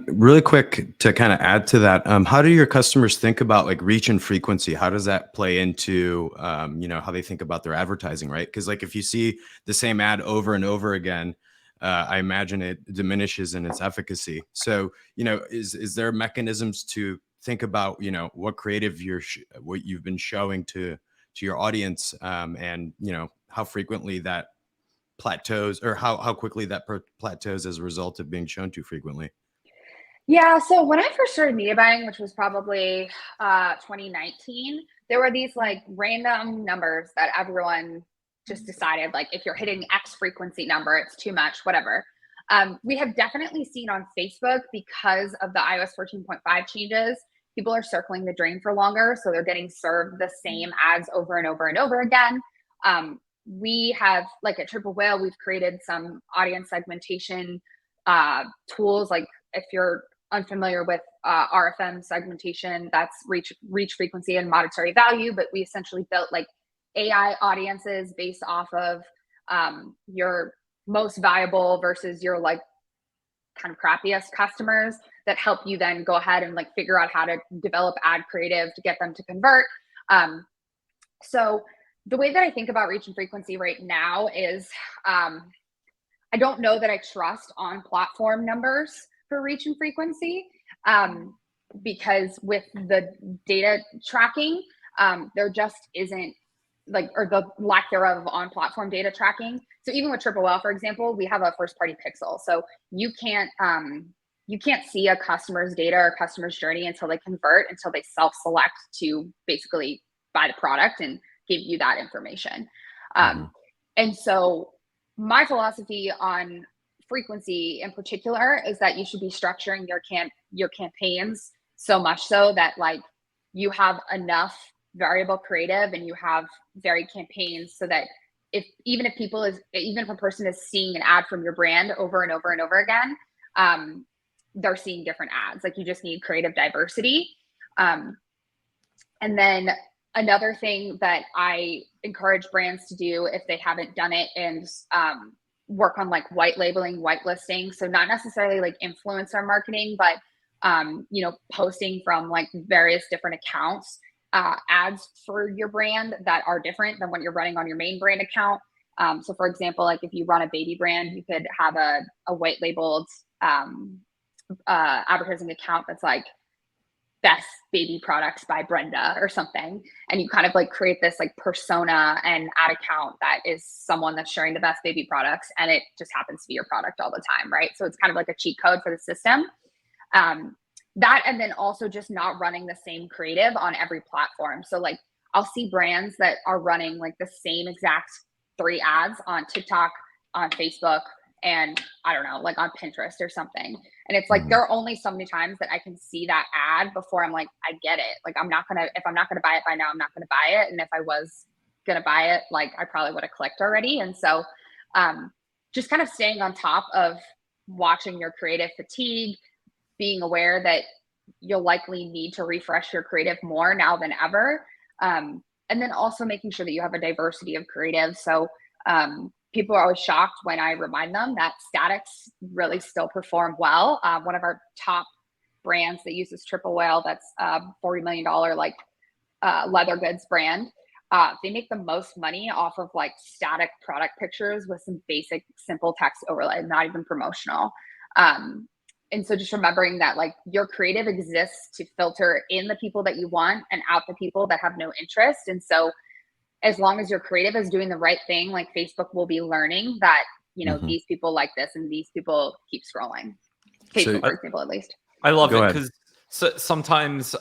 Really quick to kind of add to that, how do your customers think about like reach and frequency? How does that play into, how they think about their advertising, right? Because like if you see the same ad over and over again, I imagine it diminishes in its efficacy. So, is there mechanisms to think about, what creative what you've been showing to your audience, and how frequently that plateaus, or how quickly that plateaus as a result of being shown too frequently? Yeah, so when I first started media buying, which was probably 2019, there were these like random numbers that everyone just decided, like if you're hitting X frequency number, it's too much, whatever. We have definitely seen on Facebook, because of the iOS 14.5 changes, people are circling the drain for longer. So they're getting served the same ads over and over and over again. We have, like at Triple Whale, we've created some audience segmentation tools. Like if you're unfamiliar with RFM segmentation, that's reach frequency and monetary value, but we essentially built like AI audiences based off of your most valuable versus your like kind of crappiest customers, that help you then go ahead and like figure out how to develop ad creative to get them to convert. So the way that I think about reach and frequency right now is I don't know that I trust on platform numbers for reach and frequency, because with the data tracking, there just isn't like, or the lack thereof on platform data tracking. So even with Triple Whale, for example, we have a first party pixel. So you can't see a customer's data or customer's journey until they convert, until they self-select to basically buy the product and give you that information. And so my philosophy on frequency in particular is that you should be structuring your campaigns so much so that like you have enough variable creative and you have varied campaigns, so that even if a person is seeing an ad from your brand over and over and over again, they're seeing different ads. Like you just need creative diversity. And then another thing that I encourage brands to do, if they haven't done it, is work on like white labeling, whitelisting. So not necessarily like influencer marketing, but posting from like various different accounts, ads for your brand that are different than what you're running on your main brand account. So for example, like if you run a baby brand, you could have a white labeled advertising account that's like best baby products by Brenda or something. And you kind of like create this like persona and ad account that is someone that's sharing the best baby products, and it just happens to be your product all the time, right? So it's kind of like a cheat code for the system. That, and then also just not running the same creative on every platform. So like I'll see brands that are running like the same exact 3 ads on TikTok, on Facebook, and I don't know, like on Pinterest or something. And it's like, there are only so many times that I can see that ad before I'm like, I get it. Like if I'm not going to buy it by now, I'm not going to buy it. And if I was going to buy it, like I probably would have clicked already. And so just kind of staying on top of watching your creative fatigue, being aware that you'll likely need to refresh your creative more now than ever. And then also making sure that you have a diversity of creative. So people are always shocked when I remind them that statics really still perform well. One of our top brands that uses Triple Whale, that's $40 million like leather goods brand. They make the most money off of like static product pictures with some basic simple text overlay, not even promotional. And so just remembering that like your creative exists to filter in the people that you want and out the people that have no interest. And so as long as your creative is doing the right thing, like Facebook will be learning that, these people like this and these people keep scrolling. Facebook, for example, at least. I love Go it ahead. because sometimes,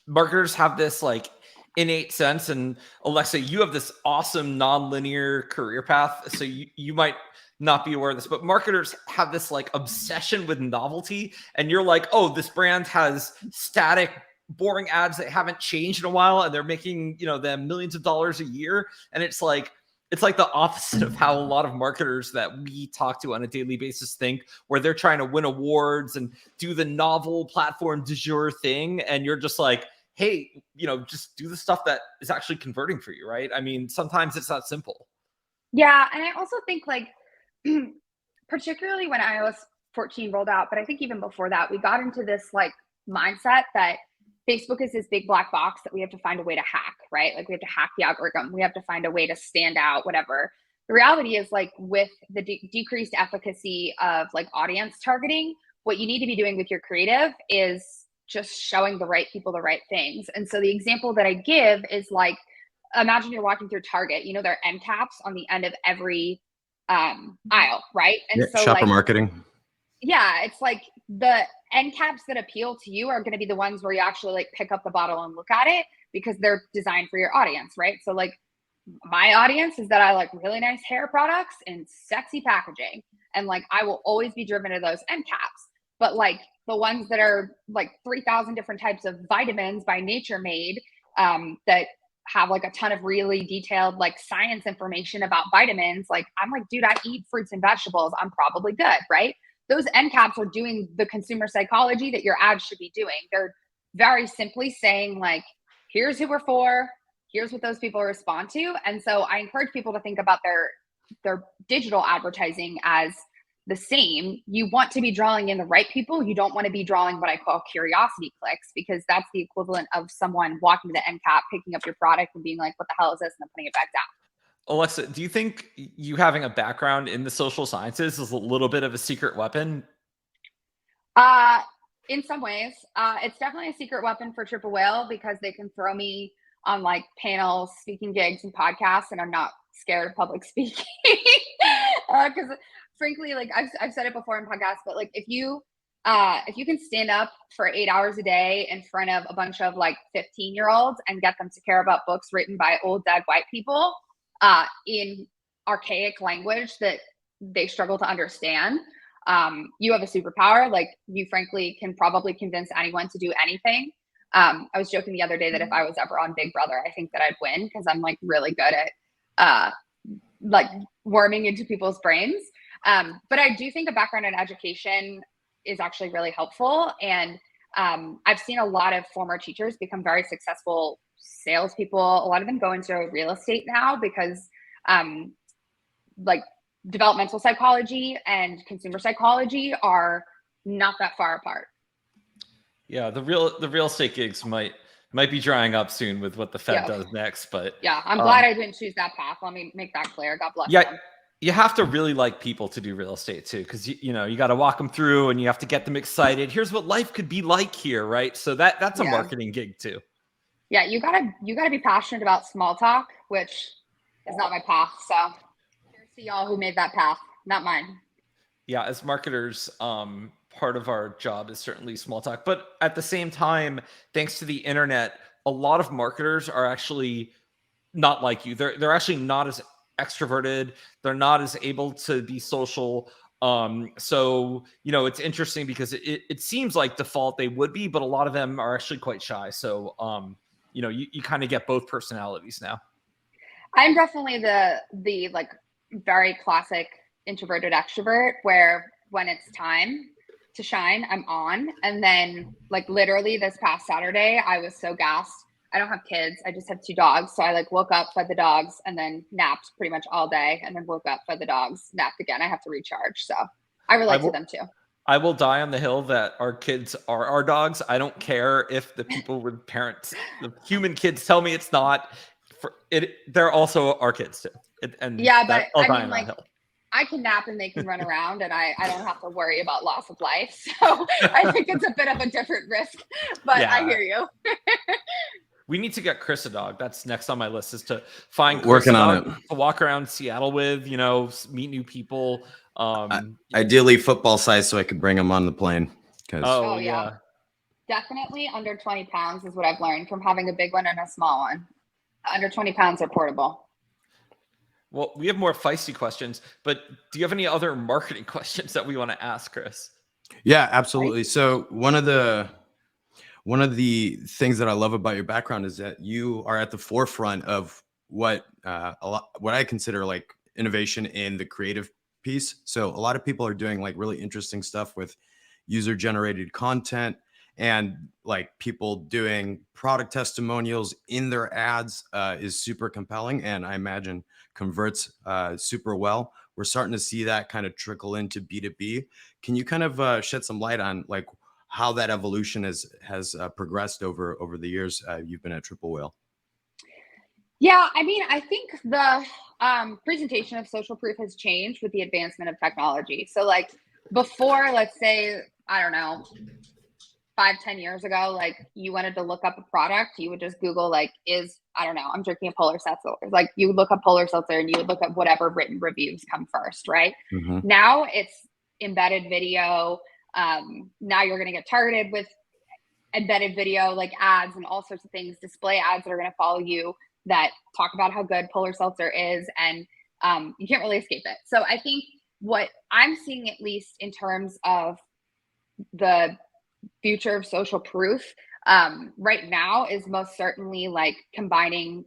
marketers have this like innate sense, and Alexa, you have this awesome non-linear career path. So you might not be aware of this, but marketers have this like obsession with novelty. And you're like, oh, this brand has static, boring ads that haven't changed in a while, and they're making, them millions of dollars a year. And it's like the opposite of how a lot of marketers that we talk to on a daily basis think, where they're trying to win awards and do the novel platform du jour thing. And you're just like, hey, just do the stuff that is actually converting for you, right? I mean, sometimes it's that simple. Yeah. And I also think like, particularly when iOS 14 rolled out, but I think even before that, we got into this like mindset that Facebook is this big black box that we have to find a way to hack, right? Like we have to hack the algorithm. We have to find a way to stand out, whatever. The reality is like with the decreased efficacy of like audience targeting, what you need to be doing with your creative is just showing the right people the right things. And so the example that I give is like, imagine you're walking through Target, there are end caps on the end of every aisle, right? And so shopper like, marketing. Yeah, it's like the end caps that appeal to you are going to be the ones where you actually like pick up the bottle and look at it because they're designed for your audience, right? So like my audience is that I like really nice hair products and sexy packaging. And like, I will always be driven to those end caps. But like the ones that are like 3,000 different types of vitamins by Nature Made that have like a ton of really detailed like science information about vitamins. Like I'm like, dude, I eat fruits and vegetables. I'm probably good, right? Those end caps are doing the consumer psychology that your ads should be doing. They're very simply saying like, here's who we're for. Here's what those people respond to. And so I encourage people to think about their digital advertising as the same. You want to be drawing in the right people. You don't want to be drawing what I call curiosity clicks, because that's the equivalent of someone walking to the end cap, picking up your product and being like, what the hell is this? And then putting it back down. Alexa, do you think you having a background in the social sciences is a little bit of a secret weapon? In some ways, it's definitely a secret weapon for Triple Whale because they can throw me on like panels, speaking gigs and podcasts, and I'm not scared of public speaking. Because frankly, like I've said it before in podcasts, but like if you can stand up for 8 hours a day in front of a bunch of like 15-year-olds and get them to care about books written by old dead white people in archaic language that they struggle to understand, you have a superpower. Like you frankly can probably convince anyone to do anything. I was joking the other day that if I was ever on Big Brother, I think that I'd win because I'm like really good at like worming into people's brains. But I do think a background in education is actually really helpful. And I've seen a lot of former teachers become very successful salespeople. A lot of them go into real estate now because like developmental psychology and consumer psychology are not that far apart. Yeah, the real estate gigs might be drying up soon with what the Fed does next. But yeah, I'm glad I didn't choose that path. Let me make that clear. God bless them. You have to really like people to do real estate too, because you got to walk them through and you have to get them excited. Here's what life could be like here, right? So that's a marketing gig too. Yeah, you gotta be passionate about small talk, which is not my path. So here's to y'all who made that path, not mine. Yeah, as marketers, part of our job is certainly small talk, but at the same time, thanks to the internet, a lot of marketers are actually not like you. They're actually not as extroverted. They're not as able to be social. So it's interesting because it seems like default they would be, but a lot of them are actually quite shy. So you kind of get both personalities now. I'm definitely the like very classic introverted extrovert, where when it's time to shine, I'm on. And then like literally this past Saturday, I was so gassed. I don't have kids. I just have 2 dogs. So I like woke up, fed the dogs, and then napped pretty much all day. And then woke up, fed the dogs, napped again. I have to recharge. So I relate to them too. I will die on the hill that our kids are our dogs. I don't care if the people with parents, the human kids tell me it's not. They're also our kids too. But I mean, like, I can nap and they can run around, and I don't have to worry about loss of life. So I think it's a bit of a different risk, but yeah. I hear you. We need to get Chris a dog. That's next on my list, is to find Chris Working a on dog it. to walk around Seattle with, meet new people. Ideally football size so I could bring him on the plane. Oh, Oh, yeah. yeah. Definitely under 20 pounds is what I've learned from having a big one and a small one. Under 20 pounds are portable. Well, we have more feisty questions, but do you have any other marketing questions that we want to ask, Chris? Yeah, absolutely. So one of the things that I love about your background is that you are at the forefront of what what I consider like innovation in the creative piece. So a lot of people are doing like really interesting stuff with user generated content, and like people doing product testimonials in their ads is super compelling, and I imagine converts super well. We're starting to see that kind of trickle into B2B. Can you kind of shed some light on like how that evolution has progressed over the years you've been at Triple Whale? Yeah, I mean, I think the presentation of social proof has changed with the advancement of technology. So like before, let's say, I don't know, 5, 10 years ago, like you wanted to look up a product, you would just Google like, I don't know, I'm drinking a polar seltzer. Like you would look up polar seltzer and you would look up whatever written reviews come first, right? Mm-hmm. Now it's embedded video. Now you're going to get targeted with embedded video, like ads and all sorts of things, display ads that are going to follow you that talk about how good polar seltzer is. And you can't really escape it. So I think what I'm seeing, at least in terms of the future of social proof right now, is most certainly like combining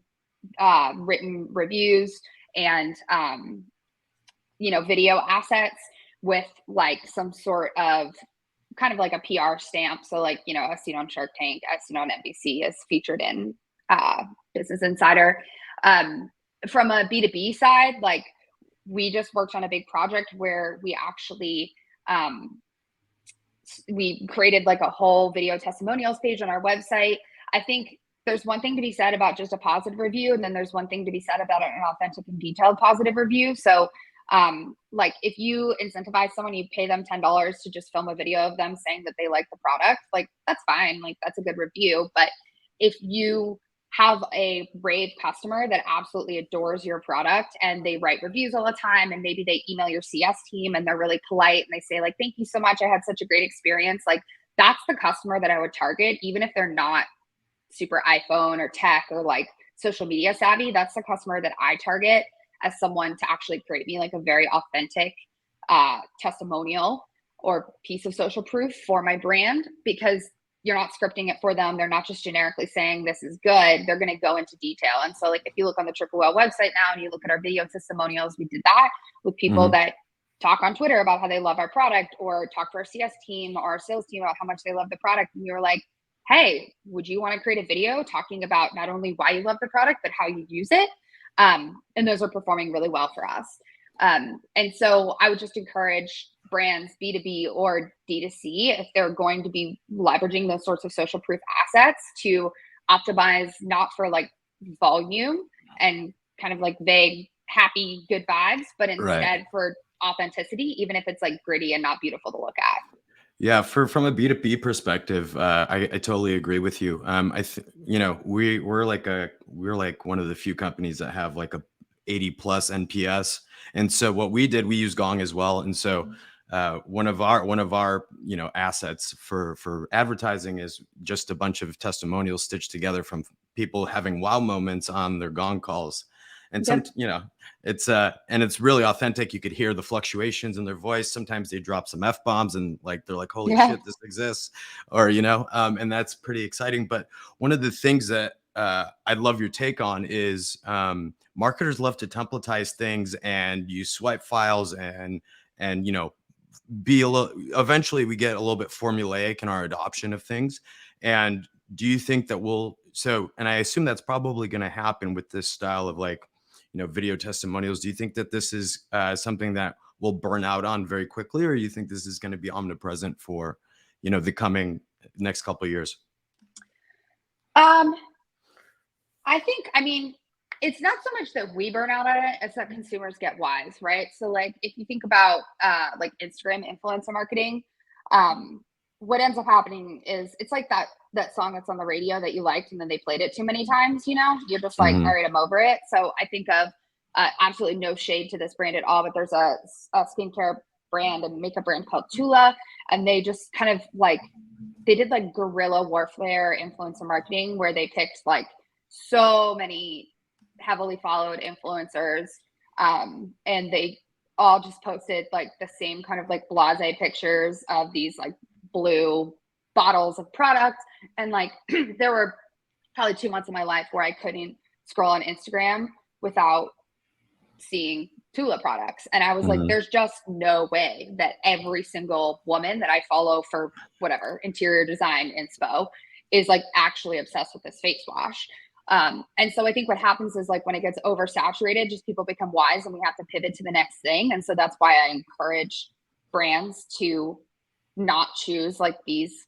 written reviews and video assets with like some sort of kind of like a PR stamp. So like, as seen on Shark Tank, as seen on NBC, as featured in Business Insider. From a B2B side, like we just worked on a big project where we actually we created like a whole video testimonials page on our website. I think there's one thing to be said about just a positive review, and then there's one thing to be said about an authentic and detailed positive review. So like if you incentivize someone, you pay them $10 to just film a video of them saying that they like the product, like that's fine, like that's a good review. But if you have a rave customer that absolutely adores your product and they write reviews all the time, and maybe they email your CS team and they're really polite and they say like, thank you so much, I had such a great experience, like that's the customer that I would target, even if they're not super iPhone or tech or like social media savvy. That's the customer that I target as someone to actually create me like a very authentic testimonial or piece of social proof for my brand, because you're not scripting it for them. They're not just generically saying this is good. They're going to go into detail. And so like if you look on the Triple Whale website now and you look at our video testimonials, we did that with people that talk on Twitter about how they love our product, or talk to our CS team or our sales team about how much they love the product. And we were like, hey, would you want to create a video talking about not only why you love the product, but how you use it? And those are performing really well for us. And so I would just encourage brands, B2B or D2C, if they're going to be leveraging those sorts of social proof assets, to optimize not for like volume and kind of like vague, happy, good vibes, but instead for authenticity, even if it's like gritty and not beautiful to look at. Yeah, from a B2B perspective, I totally agree with you. We're like one of the few companies that have like a 80 plus NPS, and so what we did, we use Gong as well, and so one of our assets for advertising is just a bunch of testimonials stitched together from people having wow moments on their Gong calls. And it's really authentic. You could hear the fluctuations in their voice. Sometimes they drop some F-bombs and like they're like, holy shit, this exists, or and that's pretty exciting. But one of the things that I'd love your take on is marketers love to templatize things and use swipe files and be a little, eventually we get a little bit formulaic in our adoption of things. And do you think that and I assume that's probably going to happen with this style of like, video testimonials. Do you think that this is something that will burn out on very quickly, or you think this is going to be omnipresent for, the coming next couple of years? I mean, it's not so much that we burn out on it, it's that consumers get wise, right? So like, if you think about like Instagram influencer marketing, what ends up happening is it's like that song that's on the radio that you liked and then they played it too many times, you know, you're just like, all right, I'm over it. So I think of absolutely no shade to this brand at all, but there's a skincare brand and makeup brand called Tula, and they just kind of like, they did like guerrilla warfare influencer marketing where they picked like so many heavily followed influencers, and they all just posted like the same kind of like blasé pictures of these like blue bottles of product. And like there were probably 2 months of my life where I couldn't scroll on Instagram without seeing Tula products. And I was like, there's just no way that every single woman that I follow for whatever interior design inspo is like actually obsessed with this face wash. And so I think what happens is like when it gets oversaturated, just people become wise and we have to pivot to the next thing. And so that's why I encourage brands to not choose like these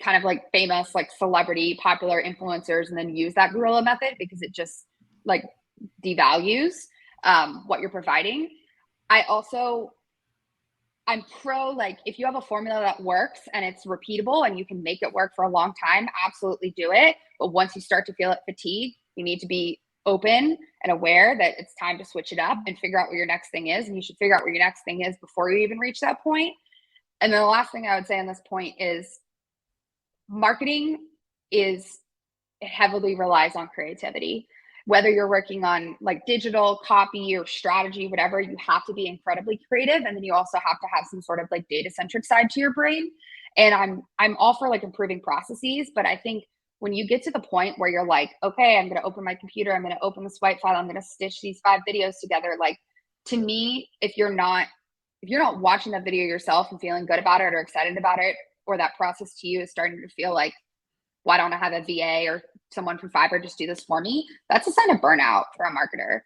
kind of like famous, like celebrity popular influencers and then use that guerrilla method, because it just like devalues what you're providing. I'm pro, like, if you have a formula that works and it's repeatable and you can make it work for a long time, absolutely do it. But once you start to feel it fatigue, you need to be open and aware that it's time to switch it up and figure out what your next thing is. And you should figure out what your next thing is before you even reach that point. And then the last thing I would say on this point is marketing heavily relies on creativity. Whether you're working on like digital copy or strategy, whatever, you have to be incredibly creative. And then you also have to have some sort of like data centric side to your brain. And I'm all for like improving processes, but I think when you get to the point where you're like, okay, I'm going to open my computer, I'm going to open the swipe file, I'm going to stitch these 5 videos together. Like, to me, if you're not watching that video yourself and feeling good about it or excited about it, or that process to you is starting to feel like, why don't I have a VA or someone from Fiverr just do this for me? That's a sign of burnout for a marketer.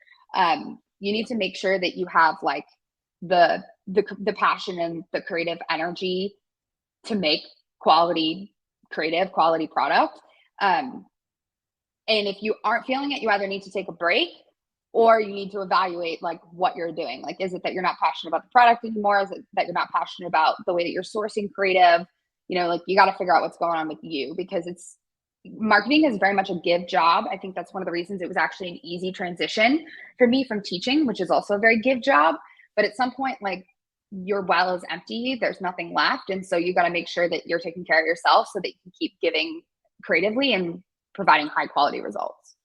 You need to make sure that you have like the passion and the creative energy to make quality product. And if you aren't feeling it, you either need to take a break or you need to evaluate like what you're doing. Like, is it that you're not passionate about the product anymore? Is it that you're not passionate about the way that you're sourcing creative? You know, like, you got to figure out what's going on with you, because marketing is very much a give job. I think that's one of the reasons it was actually an easy transition for me from teaching, which is also a very give job. But at some point, like, your well is empty, there's nothing left. And so you got to make sure that you're taking care of yourself so that you can keep giving creatively and providing high quality results.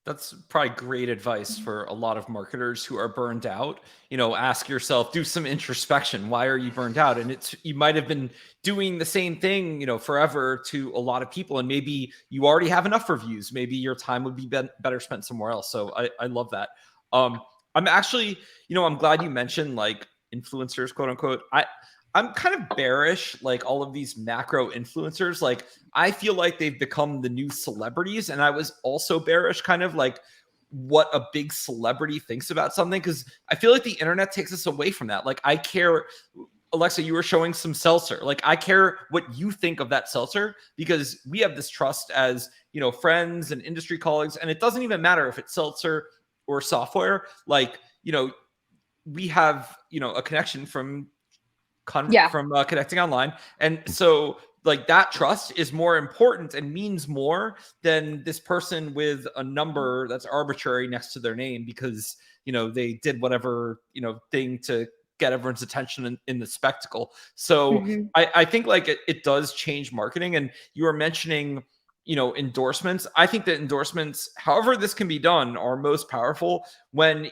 That's probably great advice for a lot of marketers who are burned out. You know, ask yourself, do some introspection. Why are you burned out? And you might have been doing the same thing, you know, forever to a lot of people. And maybe you already have enough reviews. Maybe your time would be better spent somewhere else. So I love that. I'm actually, you know, I'm glad you mentioned like influencers, quote unquote. I'm kind of bearish, like all of these macro influencers. Like, I feel like they've become the new celebrities. And I was also bearish, kind of like what a big celebrity thinks about something, because I feel like the internet takes us away from that. Like, I care, Alexa, you were showing some seltzer. Like, I care what you think of that seltzer, because we have this trust as, you know, friends and industry colleagues. And it doesn't even matter if it's seltzer or software. Like, you know, we have, you know, a connection from connecting online. And so like that trust is more important and means more than this person with a number that's arbitrary next to their name because, you know, they did whatever, you know, thing to get everyone's attention in the spectacle. So I think like it does change marketing. And you were mentioning, you know, endorsements. I think that endorsements, however this can be done, are most powerful when,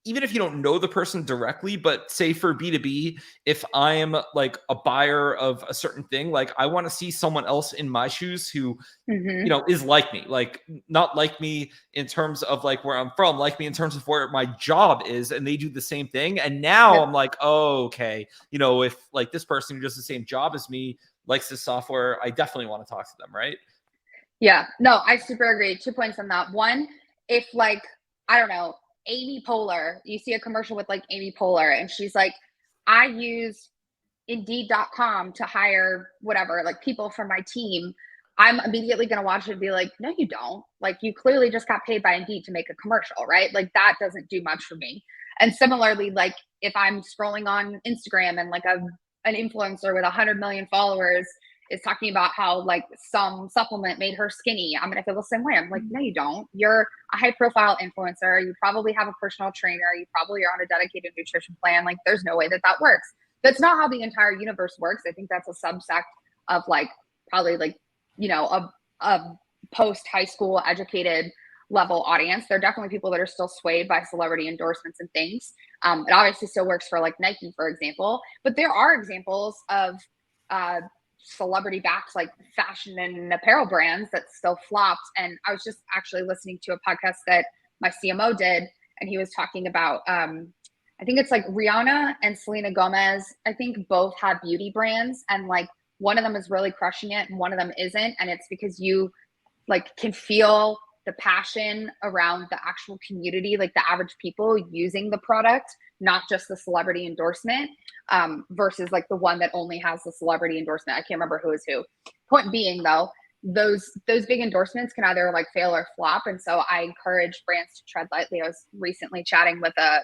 even if you don't know the person directly, but say for B2B, if I am like a buyer of a certain thing, like I want to see someone else in my shoes who, you know, is like me, like not like me in terms of like where I'm from, like me in terms of where my job is, and they do the same thing. And now I'm like, oh, okay. You know, if like this person who does the same job as me likes this software, I definitely want to talk to them. Right. Yeah, no, I super agree. 2 points on that. One, if like, I don't know, Amy Poehler, you see a commercial with like Amy Poehler and she's like, I use Indeed.com to hire whatever, like people for my team. I'm immediately going to watch it and be like, no, you don't. Like, you clearly just got paid by Indeed to make a commercial, right? Like, that doesn't do much for me. And similarly, like if I'm scrolling on Instagram and like an influencer with 100 million followers is talking about how like some supplement made her skinny. I'm going to feel the same way. I'm like, no, you don't. You're a high profile influencer. You probably have a personal trainer. You probably are on a dedicated nutrition plan. Like there's no way that that works. That's not how the entire universe works. I think that's a subsect of like, probably like, you know, a post high school educated level audience. There are definitely people that are still swayed by celebrity endorsements and things. It obviously still works for like Nike, for example, but there are examples of celebrity backed like fashion and apparel brands that still flopped. And I was just actually listening to a podcast that my CMO did, and he was talking about, I think it's like Rihanna and Selena Gomez, I think both have beauty brands, and like one of them is really crushing it and one of them isn't. And it's because you like can feel the passion around the actual community, like the average people using the product, not just the celebrity endorsement, versus like the one that only has the celebrity endorsement. I can't remember who is who. Point being though, those big endorsements can either like fail or flop. And so I encourage brands to tread lightly. I was recently chatting with a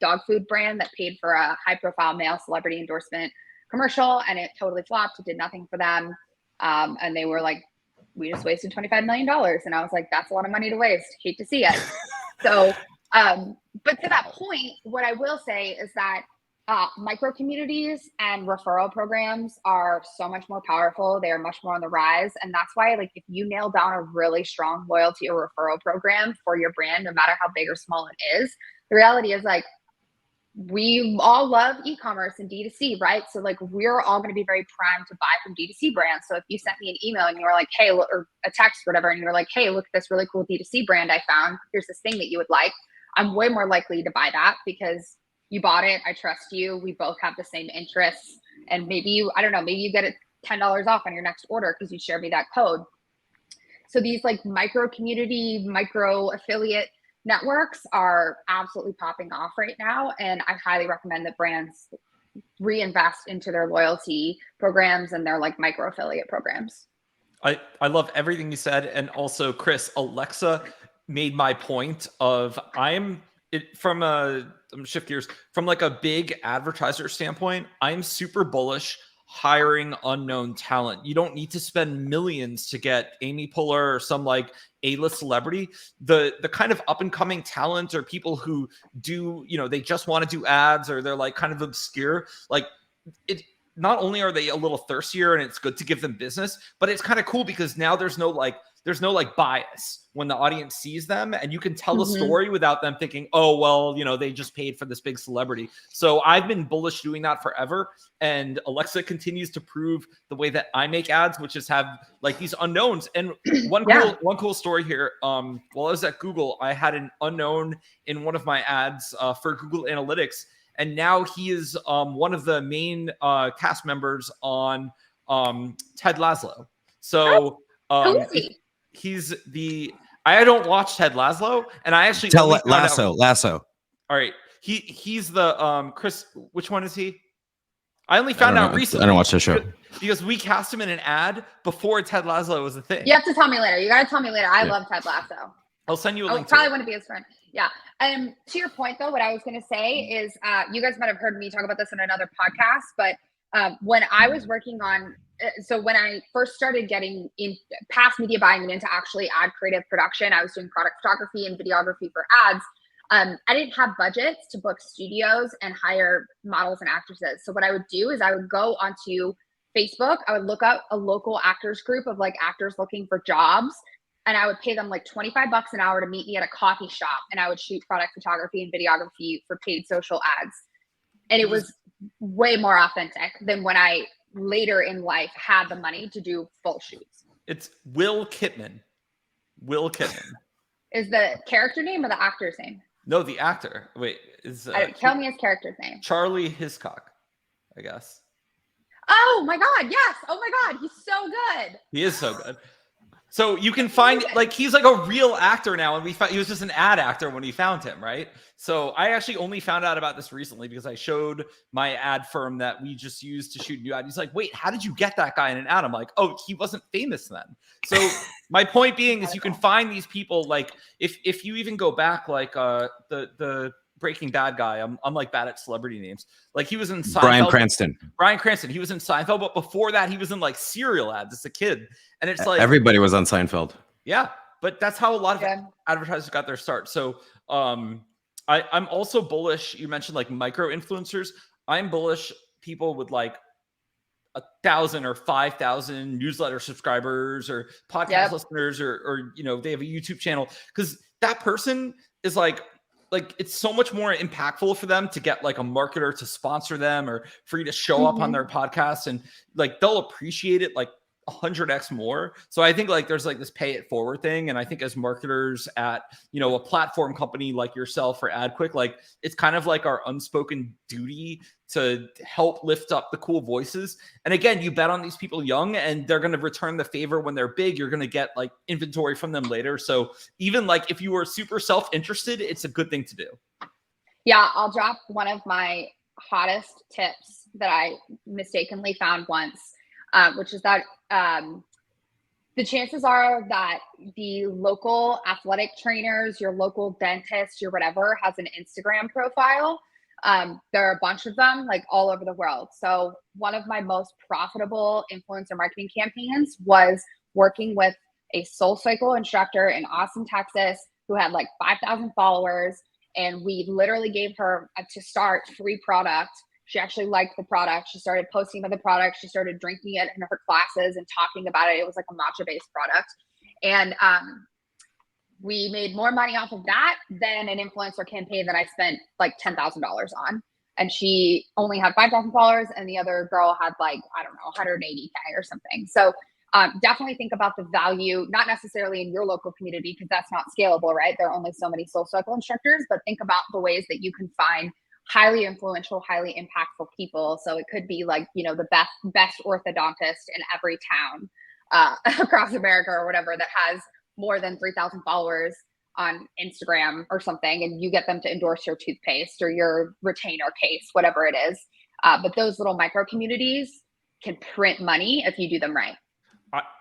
dog food brand that paid for a high profile male celebrity endorsement commercial, and it totally flopped. It did nothing for them. And they were like, we just wasted $25 million. And I was like, that's a lot of money to waste. Hate to see it. So, but to that point, what I will say is that micro communities and referral programs are so much more powerful. They are much more on the rise. And that's why, like, if you nail down a really strong loyalty or referral program for your brand, no matter how big or small it is, the reality is like, we all love e-commerce and D2C, right? So like, we're all going to be very primed to buy from D2C brands. So if you sent me an email and you were like, hey, or a text, or whatever, and you were like, hey, look at this really cool D2C brand I found. Here's this thing that you would like. I'm way more likely to buy that because you bought it. I trust you. We both have the same interests. And maybe you, I don't know, maybe you get it $10 off on your next order because you share me that code. So these like micro community, micro affiliate networks are absolutely popping off right now. And I highly recommend that brands reinvest into their loyalty programs and their like micro affiliate programs. I love everything you said. And also, Chris, Alexa made my point of from shift gears, from like a big advertiser standpoint, I'm super bullish hiring unknown talent. You don't need to spend millions to get Amy Poehler or some like A-list celebrity. The kind of up and coming talent or people who do, you know, they just want to do ads or they're like kind of obscure. Like it, not only are they a little thirstier and it's good to give them business, but it's kind of cool because now there's no bias when the audience sees them, and you can tell a story without them thinking, oh, well, you know, they just paid for this big celebrity. So I've been bullish doing that forever. And Alexa continues to prove the way that I make ads, which is have like these unknowns. And one cool story here. While I was at Google, I had an unknown in one of my ads for Google Analytics. And now he is one of the main cast members on Ted Lasso. So he's I don't watch Ted Lasso, and I actually Lasso. All right, he's the Chris. Which one is he? I only found out recently. I don't watch the show because we cast him in an ad before Ted Lasso was a thing. You have to tell me later. You got to tell me later. I love Ted Lasso. I'll send you a link. I probably want to be his friend. Yeah. To your point, though, what I was going to say is you guys might have heard me talk about this in another podcast, but when I was working on, so when I first started getting in past media buying and into actually ad creative production, I was doing product photography and videography for ads. I didn't have budgets to book studios and hire models and actresses. So what I would do is I would go onto Facebook. I would look up a local actors group of like actors looking for jobs. And I would pay them like $25 an hour to meet me at a coffee shop. And I would shoot product photography and videography for paid social ads. And it was way more authentic than when I later in life had the money to do full shoots. It's Will Kidman. Will Kidman. Is the character name or the actor's name? No, the actor. Wait, tell me his character's name. Charlie Hiscock, I guess. Oh my God, yes. Oh my God, he's so good. He is so good. So you can find, like, he's like a real actor now, and he was just an ad actor when we found him, right? So I actually only found out about this recently because I showed my ad firm that we just used to shoot a new ad. He's like, wait, how did you get that guy in an ad? I'm like, oh, he wasn't famous then. So my point being is you can find these people, like, if you even go back, like the Breaking Bad guy. I'm like bad at celebrity names. Like he was in Seinfeld. Bryan Cranston. He was in Seinfeld, but before that, he was in like cereal ads as a kid. And it's like everybody was on Seinfeld. Yeah, but that's how a lot of advertisers got their start. So I'm also bullish. You mentioned like micro influencers. I'm bullish people with like 1,000 or 5,000 newsletter subscribers or podcast listeners, or you know, they have a YouTube channel, because that person is like it's so much more impactful for them to get like a marketer to sponsor them or for you to show up on their podcast, and like they'll appreciate it like 100x more. So I think like there's like this pay it forward thing. And I think as marketers at, you know, a platform company like yourself or AdQuick, like it's kind of like our unspoken duty to help lift up the cool voices. And again, you bet on these people young and they're going to return the favor when they're big. You're going to get like inventory from them later. So even like if you were super self-interested, it's a good thing to do. Yeah, I'll drop one of my hottest tips that I mistakenly found once, which is that the chances are that the local athletic trainers, your local dentist, your whatever, has an Instagram profile. There are a bunch of them like all over the world. So one of my most profitable influencer marketing campaigns was working with a SoulCycle instructor in Austin, Texas, who had like 5,000 followers. And we literally gave her to start free product. She actually liked the product. She started posting about the product. She started drinking it in her classes and talking about it. It was like a matcha-based product. And we made more money off of that than an influencer campaign that I spent like $10,000 on. And she only had 5,000 followers and the other girl had like, I don't know, 180K or something. So definitely think about the value, not necessarily in your local community, because that's not scalable, right? There are only so many SoulCycle instructors, but think about the ways that you can find highly influential, highly impactful people. So it could be like, you know, the best orthodontist in every town across America or whatever that has more than 3,000 followers on Instagram or something, and you get them to endorse your toothpaste or your retainer case, whatever it is. But those little micro communities can print money if you do them right.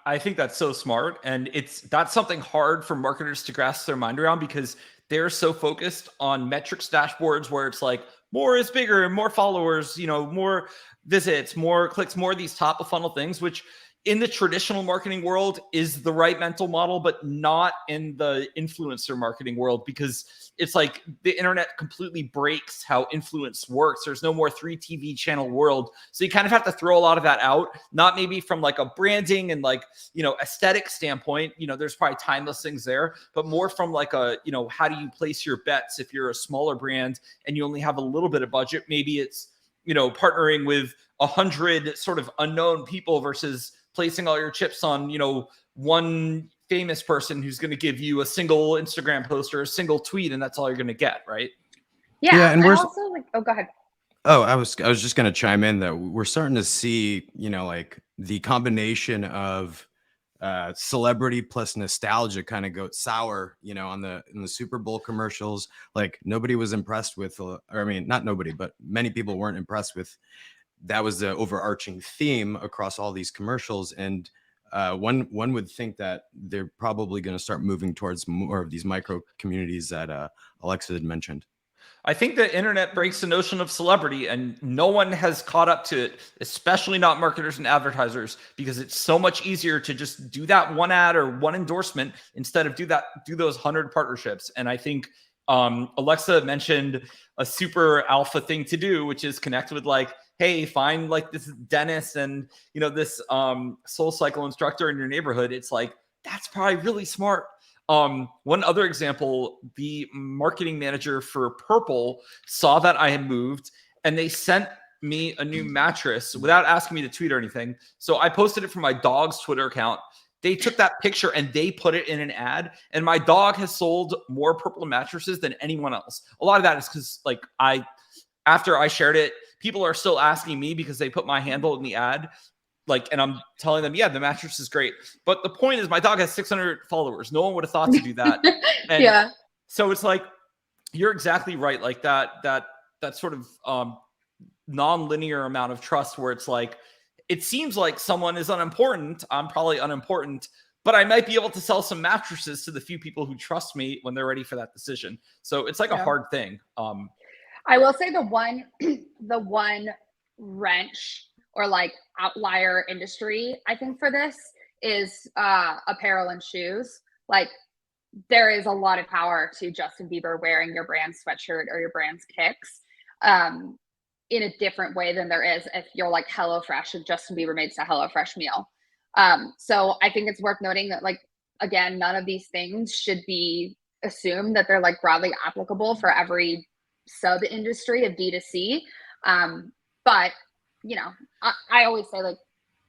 I think that's so smart. And that's something hard for marketers to grasp their mind around, because they're so focused on metrics dashboards where it's like more is bigger and more followers, you know, more visits, more clicks, more of these top of funnel things, which in the traditional marketing world is the right mental model, but not in the influencer marketing world, because it's like the internet completely breaks how influence works. There's no more 3 TV channel world. So you kind of have to throw a lot of that out, not maybe from like a branding and like, you know, aesthetic standpoint, you know, there's probably timeless things there, but more from like a, you know, how do you place your bets if you're a smaller brand and you only have a little bit of budget? Maybe it's, you know, partnering with 100 sort of unknown people versus placing all your chips on, you know, one famous person who's going to give you a single Instagram post or a single tweet, and that's all you're going to get, right? Yeah, and we're also like, oh, go ahead. Oh, I was just going to chime in that we're starting to see, you know, like the combination of celebrity plus nostalgia kind of go sour, you know, in the Super Bowl commercials. Like nobody was impressed with, or I mean, not nobody, but many people weren't impressed with. That was the overarching theme across all these commercials. And one would think that they're probably going to start moving towards more of these micro communities that Alexa had mentioned. I think the internet breaks the notion of celebrity, and no one has caught up to it, especially not marketers and advertisers, because it's so much easier to just do that one ad or one endorsement instead of do those 100 partnerships. And I think Alexa mentioned a super alpha thing to do, which is connect with like, hey, find like this dentist and, you know, this SoulCycle instructor in your neighborhood. It's like, that's probably really smart. One other example, the marketing manager for Purple saw that I had moved and they sent me a new mattress without asking me to tweet or anything. So I posted it from my dog's Twitter account. They took that picture and they put it in an ad, and my dog has sold more Purple mattresses than anyone else. A lot of that is because like after I shared it, people are still asking me because they put my handle in the ad. Like, and I'm telling them, yeah, the mattress is great. But the point is my dog has 600 followers. No one would have thought to do that. And yeah. So it's like, you're exactly right. Like that sort of non-linear amount of trust where it's like, it seems like someone is unimportant. I'm probably unimportant, but I might be able to sell some mattresses to the few people who trust me when they're ready for that decision. So it's like a hard thing. I will say the one wrench or like outlier industry, I think, for this is apparel and shoes. Like, there is a lot of power to Justin Bieber wearing your brand sweatshirt or your brand's kicks in a different way than there is if you're like HelloFresh and Justin Bieber makes a HelloFresh meal. So I think it's worth noting that, like, again, none of these things should be assumed that they're like broadly applicable for every sub industry of D2C. But, you know, I always say, like,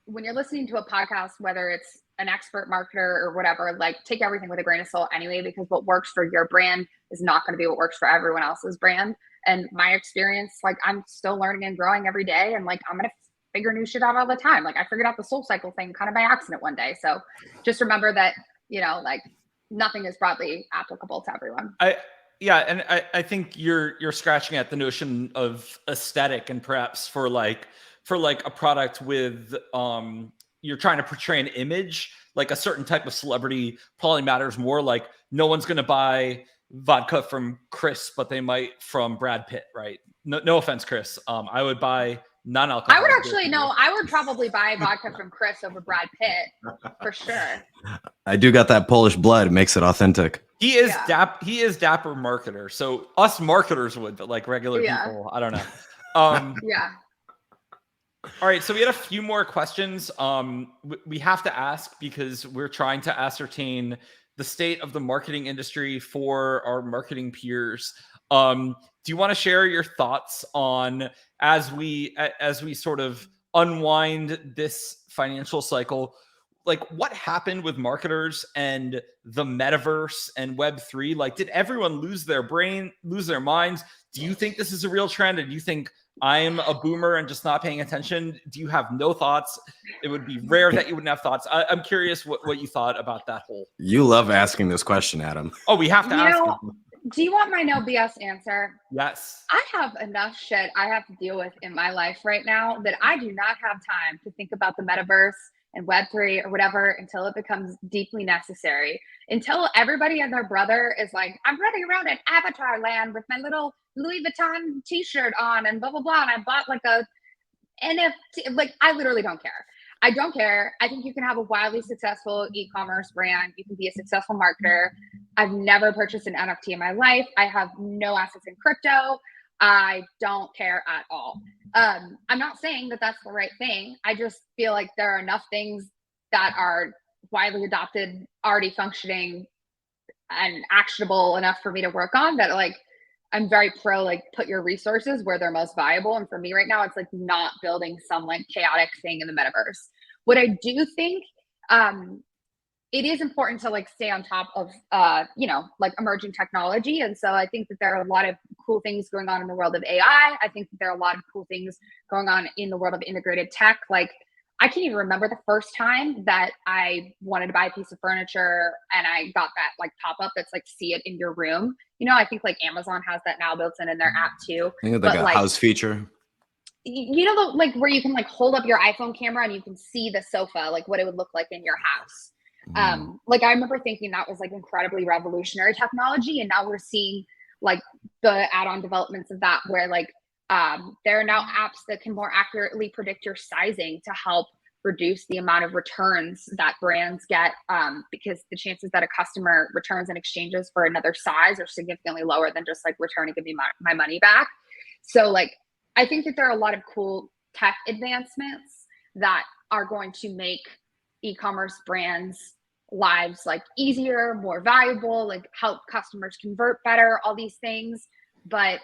when you're listening to a podcast, whether it's an expert marketer or whatever, like, take everything with a grain of salt anyway, because what works for your brand is not going to be what works for everyone else's brand. And my experience, like, I'm still learning and growing every day. And like, I'm going to figure new shit out all the time. Like, I figured out the Soul Cycle thing kind of by accident one day. So just remember that, you know, like, nothing is broadly applicable to everyone. I think you're scratching at the notion of aesthetic, and perhaps for like a product with you're trying to portray an image, like a certain type of celebrity probably matters more. Like, no one's going to buy vodka from Chris, but they might from Brad Pitt, right? No offense, Chris. I would buy non-alcoholic. I would probably buy vodka from Chris over Brad Pitt for sure. I do got that Polish blood. It makes it authentic. He is dapper marketer. So us marketers would, but like regular people, I don't know. Yeah. All right, so we had a few more questions. We have to ask because we're trying to ascertain the state of the marketing industry for our marketing peers. Do you want to share your thoughts on, as we sort of unwind this financial cycle, like, what happened with marketers and the metaverse and Web3? Like, did everyone lose their minds? Do you think this is a real trend? And do you think I'm a boomer and just not paying attention? Do you have no thoughts? It would be rare that you wouldn't have thoughts. I'm curious what you thought about that whole. You love asking this question, Adam. Oh, we have to ask. Do you want my no BS answer? Yes. I have enough shit I have to deal with in my life right now that I do not have time to think about the metaverse and Web3 or whatever until it becomes deeply necessary. Until everybody and their brother is like, I'm running around in Avatar land with my little Louis Vuitton t-shirt on and blah, blah, blah. And I bought like a NFT. Like, I literally don't care. I don't care. I think you can have a wildly successful e-commerce brand. You can be a successful marketer. I've never purchased an NFT in my life. I have no assets in crypto. I don't care at all. I'm not saying that that's the right thing. I just feel like there are enough things that are widely adopted, already functioning and actionable enough for me to work on that, like, I'm very pro, like, put your resources where they're most valuable. And for me right now, it's like not building some like chaotic thing in the metaverse. What I do think, it is important to like stay on top of, you know, like emerging technology. And so I think that there are a lot of cool things going on in the world of AI. I think that there are a lot of cool things going on in the world of integrated tech. Like, I can't even remember the first time that I wanted to buy a piece of furniture and I got that like pop-up that's like, see it in your room. You know, I think like Amazon has that now built in their app too. I think it's like a house feature. You know, like where you can like hold up your iPhone camera and you can see the sofa, like what it would look like in your house. Like, I remember thinking that was like incredibly revolutionary technology. And now we're seeing like the add-on developments of that, where like there are now apps that can more accurately predict your sizing to help reduce the amount of returns that brands get, because the chances that a customer returns and exchanges for another size are significantly lower than just like return and give me my money back. So like, I think that there are a lot of cool tech advancements that are going to make e-commerce brands' lives like easier, more valuable, like help customers convert better, all these things. But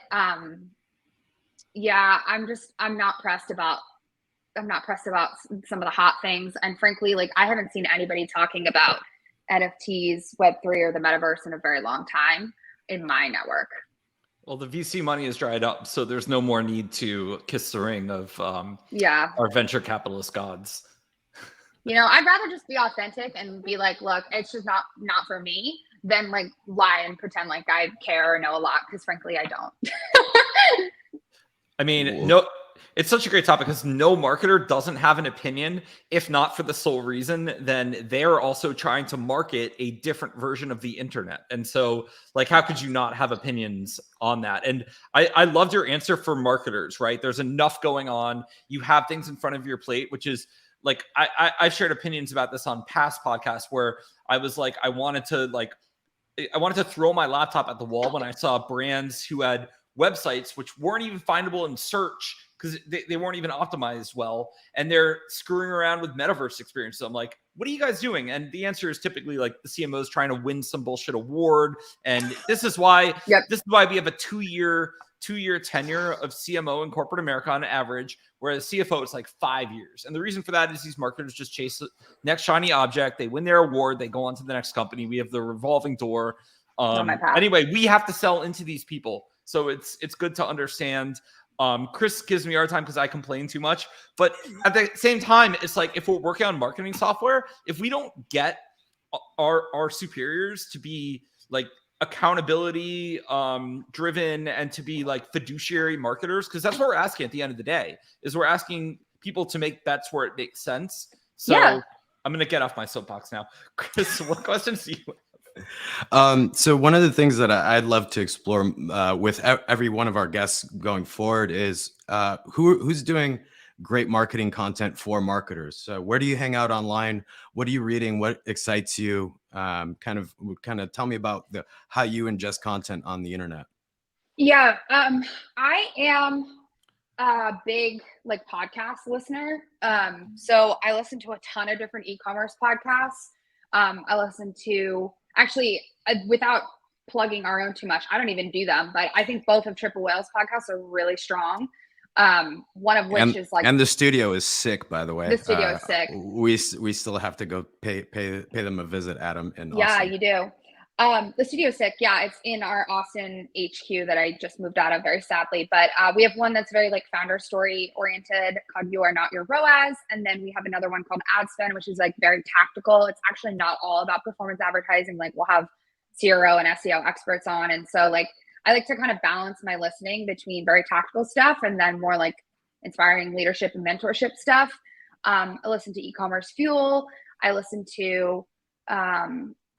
yeah, I'm not pressed about some of the hot things. And frankly, like, I haven't seen anybody talking about NFTs, Web3, or the metaverse in a very long time in my network. Well, the VC money is dried up, so there's no more need to kiss the ring of our venture capitalist gods. You know, I'd rather just be authentic and be like, look, it's just not for me, than like lie and pretend like I care or know a lot, because frankly, I don't. I mean, no, It's such a great topic because no marketer doesn't have an opinion, if not for the sole reason, then they're also trying to market a different version of the internet. And so, like, how could you not have opinions on that? And I loved your answer for marketers, right? There's enough going on. You have things in front of your plate, which is like, I've shared opinions about this on past podcasts where I was like, I wanted to throw my laptop at the wall when I saw brands who had websites which weren't even findable in search because they weren't even optimized well, and they're screwing around with metaverse experiences. I'm like, what are you guys doing? And the answer is typically like the CMO is trying to win some bullshit award. And this is why this is why we have a two-year tenure of CMO in corporate America on average, whereas CFO is like 5 years. And the reason for that is these marketers just chase the next shiny object. They win their award. They go on to the next company. We have the revolving door. Anyway, we have to sell into these people. So it's good to understand. Chris gives me a hard time because I complain too much. But at the same time, it's like if we're working on marketing software, if we don't get our superiors to be like accountability driven and to be like fiduciary marketers, because that's what we're asking at the end of the day, is we're asking people to make bets where it makes sense. So I'm going to get off my soapbox now. Chris, what questions do you have? So one of the things that I'd love to explore with every one of our guests going forward is who's doing great marketing content for marketers. So where do you hang out online? What are you reading? What excites you? Kind of tell me about how you ingest content on the internet. Yeah, I am a big like podcast listener. So I listen to a ton of different e-commerce podcasts. I listen to actually without plugging our own too much, I don't even do them, but I think both of Triple Whale's podcasts are really strong. One of which is like, and the studio is sick, by the way. The studio is sick. We still have to go pay them a visit, Adam. And yeah, you do. The studio is sick. Yeah, it's in our Austin HQ that I just moved out of, very sadly. But we have one that's very like founder story oriented called You Are Not Your ROAS. And then we have another one called Ad Spend, which is like very tactical. It's actually not all about performance advertising. Like we'll have CRO and SEO experts on. And so like, I like to kind of balance my listening between very tactical stuff and then more like inspiring leadership and mentorship stuff. I listen to E-commerce Fuel. I listen to,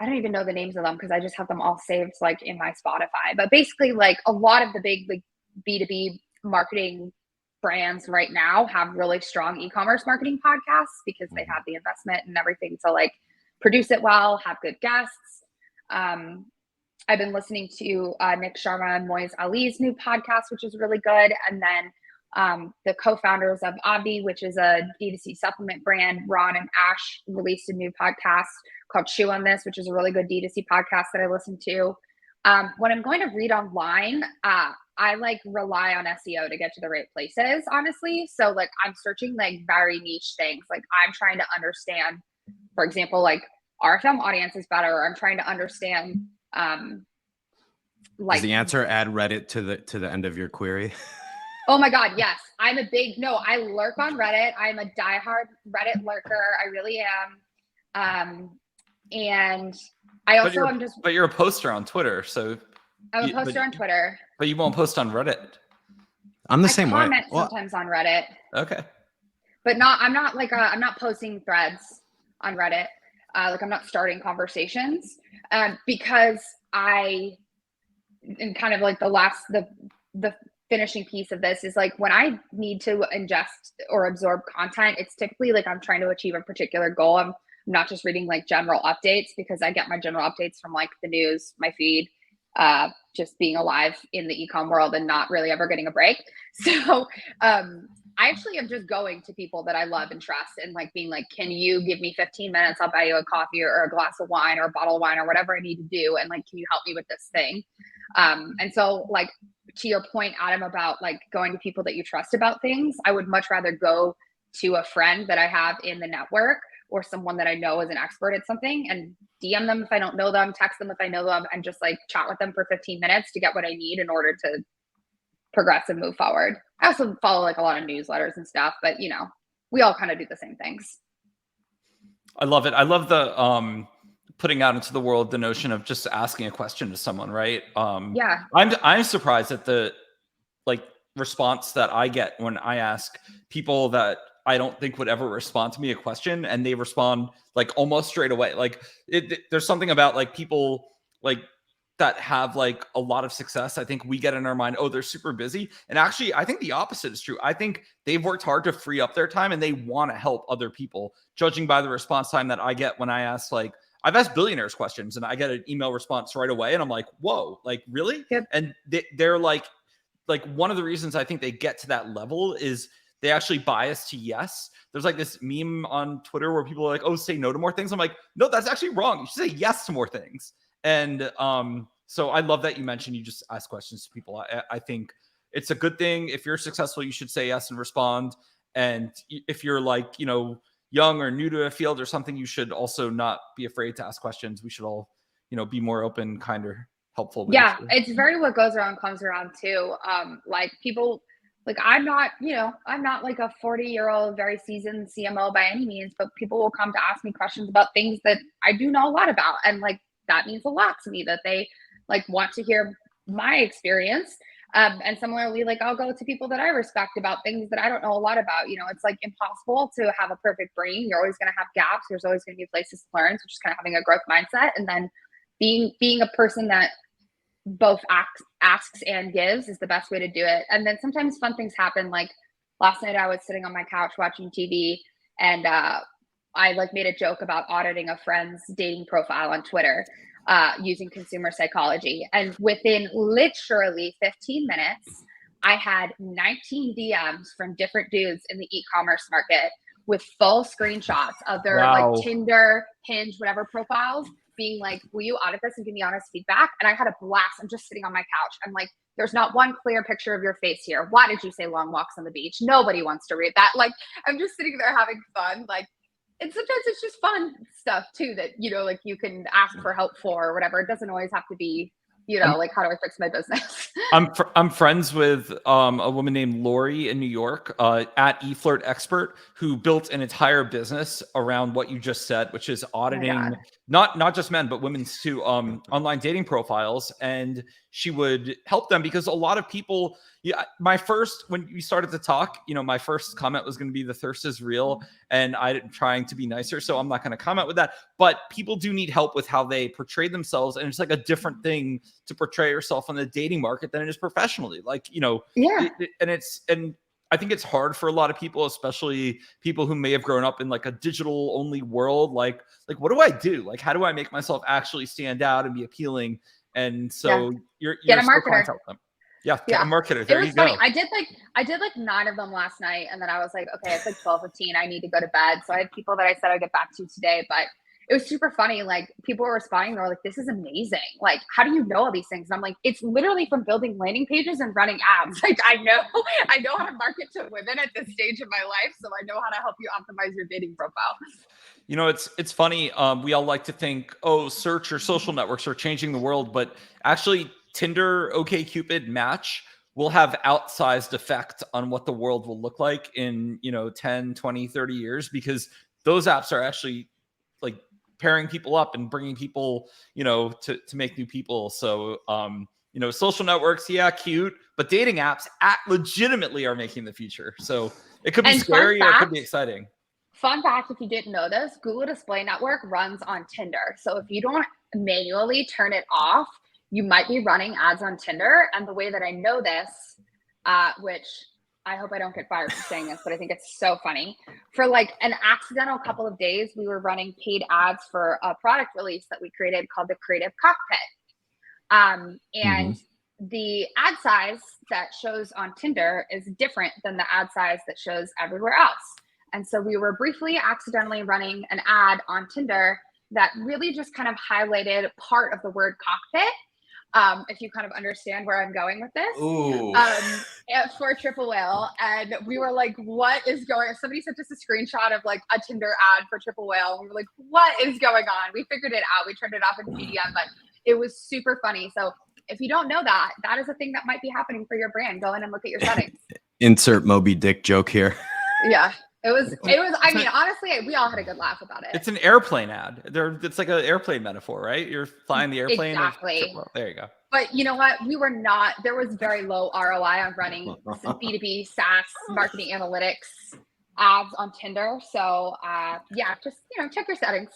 I don't even know the names of them because I just have them all saved like in my Spotify. But basically like a lot of the big like B2B marketing brands right now have really strong e-commerce marketing podcasts because they have the investment and everything to like produce it well, have good guests. I've been listening to Nick Sharma and Moiz Ali's new podcast, which is really good. And then the co-founders of Obvi, which is a D2C supplement brand, Ron and Ash, released a new podcast called Chew on This, which is a really good D2C podcast that I listen to. When I'm going to read online, I like rely on SEO to get to the right places, honestly. So like I'm searching like very niche things. Like I'm trying to understand, for example, like RFM audience is better. Or I'm trying to understand like, is the answer add Reddit to the end of your query? Oh my God, yes. I lurk on Reddit. I'm a diehard Reddit lurker. I really am. And I also am just. But you're a poster on Twitter, so. I'm a poster on Twitter. But you won't post on Reddit. I'm the same way. I comment sometimes on Reddit. Okay. But I'm not posting threads on Reddit. Like I'm not starting conversations because and kind of like the finishing piece of this is like when I need to ingest or absorb content, it's typically like I'm trying to achieve a particular goal. I'm not just reading like general updates because I get my general updates from like the news, my feed, just being alive in the e-com world and not really ever getting a break. So I actually am just going to people that I love and trust and like being like, can you give me 15 minutes? I'll buy you a coffee or a glass of wine or a bottle of wine or whatever I need to do. And like, can you help me with this thing? And so like, to your point, Adam, about like going to people that you trust about things, I would much rather go to a friend that I have in the network or someone that I know is an expert at something and DM them if I don't know them, text them if I know them, and just like chat with them for 15 minutes to get what I need in order to progress and move forward. I also follow like a lot of newsletters and stuff, but you know, we all kind of do the same things. I love it. I love the putting out into the world the notion of just asking a question to someone, right? Yeah. I'm surprised at the like response that I get when I ask people that I don't think would ever respond to me a question, and they respond like almost straight away. Like there's something about like people like that have like a lot of success. I think we get in our mind, oh, they're super busy. And actually, I think the opposite is true. I think they've worked hard to free up their time and they want to help other people, judging by the response time that I get when I ask, like, I've asked billionaires questions and I get an email response right away. And I'm like, whoa, like really? Yep. And they're like one of the reasons I think they get to that level is they actually bias to yes. There's like this meme on Twitter where people are like, oh, say no to more things. I'm like, no, that's actually wrong. You should say yes to more things. And so I love that you mentioned you just ask questions to people. I think it's a good thing. If you're successful, you should say yes and respond. And if you're like, you know, young or new to a field or something, you should also not be afraid to ask questions. We should all, you know, be more open, kinder, helpful. Yeah, it's very what goes around comes around too. Like people, like I'm not like a 40-year-old, very seasoned CMO by any means, but people will come to ask me questions about things that I do know a lot about. And like, that means a lot to me that they like want to hear my experience. And similarly, like I'll go to people that I respect about things that I don't know a lot about. You know, it's like impossible to have a perfect brain. You're always going to have gaps. There's always going to be places to learn. So just kind of having a growth mindset, and then being a person that both asks and gives is the best way to do it. And then sometimes fun things happen. Like last night I was sitting on my couch watching TV, and I like made a joke about auditing a friend's dating profile on Twitter using consumer psychology. And within literally 15 minutes, I had 19 DMs from different dudes in the e-commerce market with full screenshots of their like Tinder, Hinge, whatever profiles, being like, will you audit this and give me honest feedback? And I had a blast. I'm just sitting on my couch. I'm like, there's not one clear picture of your face here. Why did you say long walks on the beach? Nobody wants to read that. Like, I'm just sitting there having fun. Like, and sometimes it's just fun stuff too that, you know, like you can ask for help for or whatever. It doesn't always have to be, you know, like how do I fix my business? I'm friends with a woman named Lori in New York at eFlirt Expert, who built an entire business around what you just said, which is auditing not just men but women's too online dating profiles. And she would help them because a lot of people. Yeah, when you started to talk, you know, my first comment was going to be the thirst is real, and I'm trying to be nicer, so I'm not going to comment with that. But people do need help with how they portray themselves, and it's like a different thing to portray yourself on the dating market than it is professionally. Like, you know, and I think it's hard for a lot of people, especially people who may have grown up in like a digital only world. Like what do I do? Like, how do I make myself actually stand out and be appealing? And so you're get a marketer. Yeah, a marketer. There you go. Funny. I did like 9 of them last night, and then I was like, okay, it's like 12:15. I need to go to bed. So I had people that I said I'd get back to today, but it was super funny. Like people were responding, they were like, this is amazing. Like, how do you know all these things? And I'm like, it's literally from building landing pages and running ads. Like I know how to market to women at this stage of my life, so I know how to help you optimize your dating profile. You know, it's funny. We all like to think, oh, search or social networks are changing the world, but actually Tinder, OkCupid, Match will have outsized effect on what the world will look like in, you know, 10, 20, 30 years, because those apps are actually like pairing people up and bringing people, you know, to make new people. So, you know, social networks, yeah, cute, but dating apps legitimately are making the future. So it could be scary or it could be exciting. Fun fact, if you didn't know this, Google Display Network runs on Tinder. So if you don't manually turn it off, you might be running ads on Tinder. And the way that I know this, which I hope I don't get fired for saying this, but I think it's so funny. For like an accidental couple of days, we were running paid ads for a product release that we created called the Creative Cockpit. And the ad size that shows on Tinder is different than the ad size that shows everywhere else. And so we were briefly accidentally running an ad on Tinder that really just kind of highlighted part of the word cockpit. If you kind of understand where I'm going with this, for Triple Whale. And we were like, what is going on? Somebody sent us a screenshot of like a Tinder ad for Triple Whale. And we were like, what is going on? We figured it out. We turned it off in medium, but it was super funny. So if you don't know that, that is a thing that might be happening for your brand. Go in and look at your settings. Insert Moby Dick joke here. Yeah. It was, I mean, honestly, we all had a good laugh about it. It's an airplane ad. It's like an airplane metaphor, right? You're flying the airplane. Exactly. There you go. But you know what? There was very low ROI on running B2B SaaS marketing analytics ads on Tinder. So yeah, just, check your settings.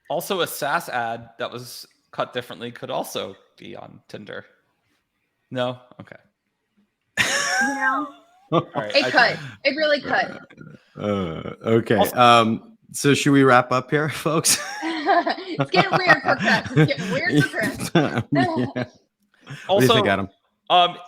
Also a SaaS ad that was cut differently could also be on Tinder. No? Okay. All right, it really could. Okay. Also, so should we wrap up here, folks? It's getting weird for Chris. Yeah. Also, what do you think, Adam?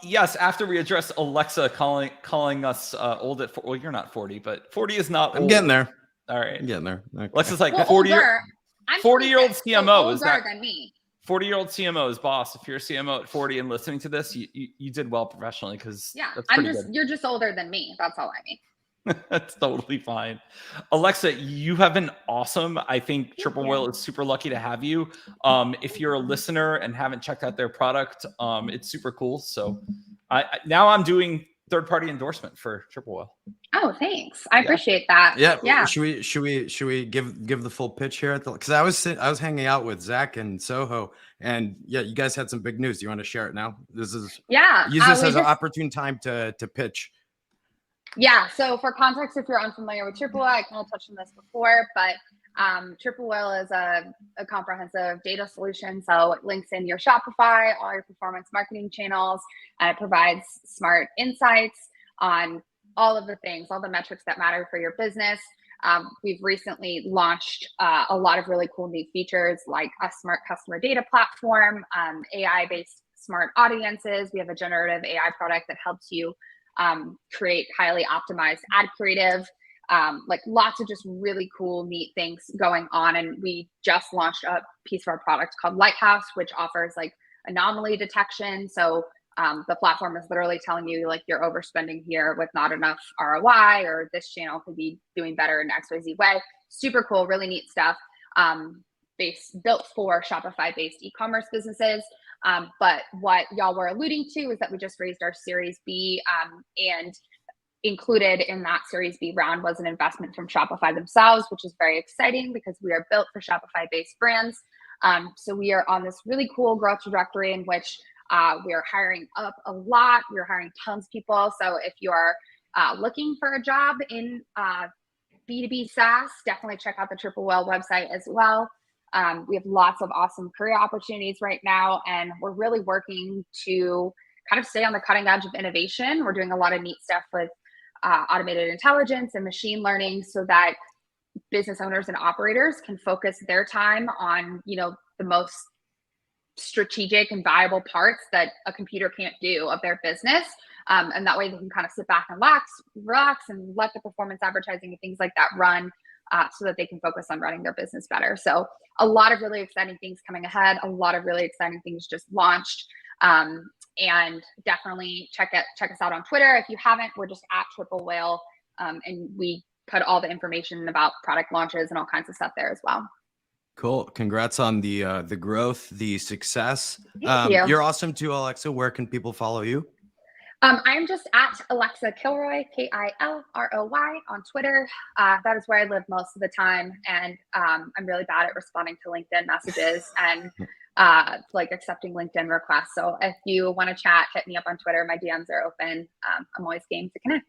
Yes, after we address Alexa calling us old at 40, well, you're not 40, but 40 is not old. I'm getting there. All right. I'm getting there. Okay. Alexa's like 40-year-old CMO. Is that than me? 40-year-old CMO is boss. If you're a CMO at 40 and listening to this, you did well professionally, because you're just older than me. That's all I mean. That's totally fine. Alexa, you have been awesome. I think Triple Whale is super lucky to have you. If you're a listener and haven't checked out their product, it's super cool. So now I'm doing third-party endorsement for Triple Whale. Oh, thanks. I appreciate that. Yeah. Should we give the full pitch here because I was hanging out with Zach and Soho, and you guys had some big news. Do you want to share it now? Use this as an opportune time to pitch. Yeah. So for context, if you're unfamiliar with Triple Whale, I kind of touched on this before, but Triple Whale is a comprehensive data solution. So it links in your Shopify, all your performance marketing channels, and it provides smart insights on all of the things, all the metrics that matter for your business. We've recently launched a lot of really cool new features, like a smart customer data platform, AI-based smart audiences. We have a generative AI product that helps you create highly optimized ad creative, like lots of just really cool, neat things going on. And we just launched a piece of our product called Lighthouse, which offers like anomaly detection. So the platform is literally telling you like you're overspending here with not enough ROI, or this channel could be doing better in XYZ way. Super cool, really neat stuff. Built for Shopify-based e-commerce businesses. But what y'all were alluding to is that we just raised our Series B, and included in that Series B round was an investment from Shopify themselves, which is very exciting because we are built for Shopify-based brands. So we are on this really cool growth trajectory in which we are hiring up a lot. We're hiring tons of people. So if you are looking for a job in B2B SaaS, definitely check out the Triple Whale website as well. We have lots of awesome career opportunities right now, and we're really working to kind of stay on the cutting edge of innovation. We're doing a lot of neat stuff with automated intelligence and machine learning so that business owners and operators can focus their time on, the most strategic and viable parts that a computer can't do of their business. And that way they can kind of sit back and relax and let the performance advertising and things like that run so that they can focus on running their business better. So a lot of really exciting things coming ahead, a lot of really exciting things just launched. And definitely check us out on Twitter. If you haven't, we're just at Triple Whale. And we put all the information about product launches and all kinds of stuff there as well. Cool. Congrats on the growth, the success. Thank you. You're awesome too, Alexa. Where can people follow you? I'm just at Alexa Kilroy, Kilroy on Twitter. That is where I live most of the time. And I'm really bad at responding to LinkedIn messages and like accepting LinkedIn requests. So if you want to chat, hit me up on Twitter. My DMs are open. I'm always game to connect.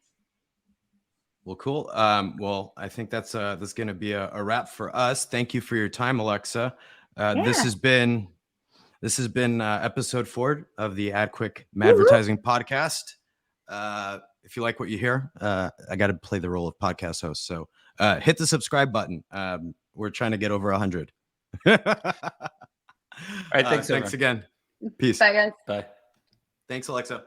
Well, cool. Well, I think that's going to be a wrap for us. Thank you for your time, Alexa. This has been episode 4 of the AdQuick Madvertising podcast. If you like what you hear, I got to play the role of podcast host. So hit the subscribe button. We're trying to get over 100. All right. Thanks again. Peace. Bye, guys. Bye. Thanks, Alexa.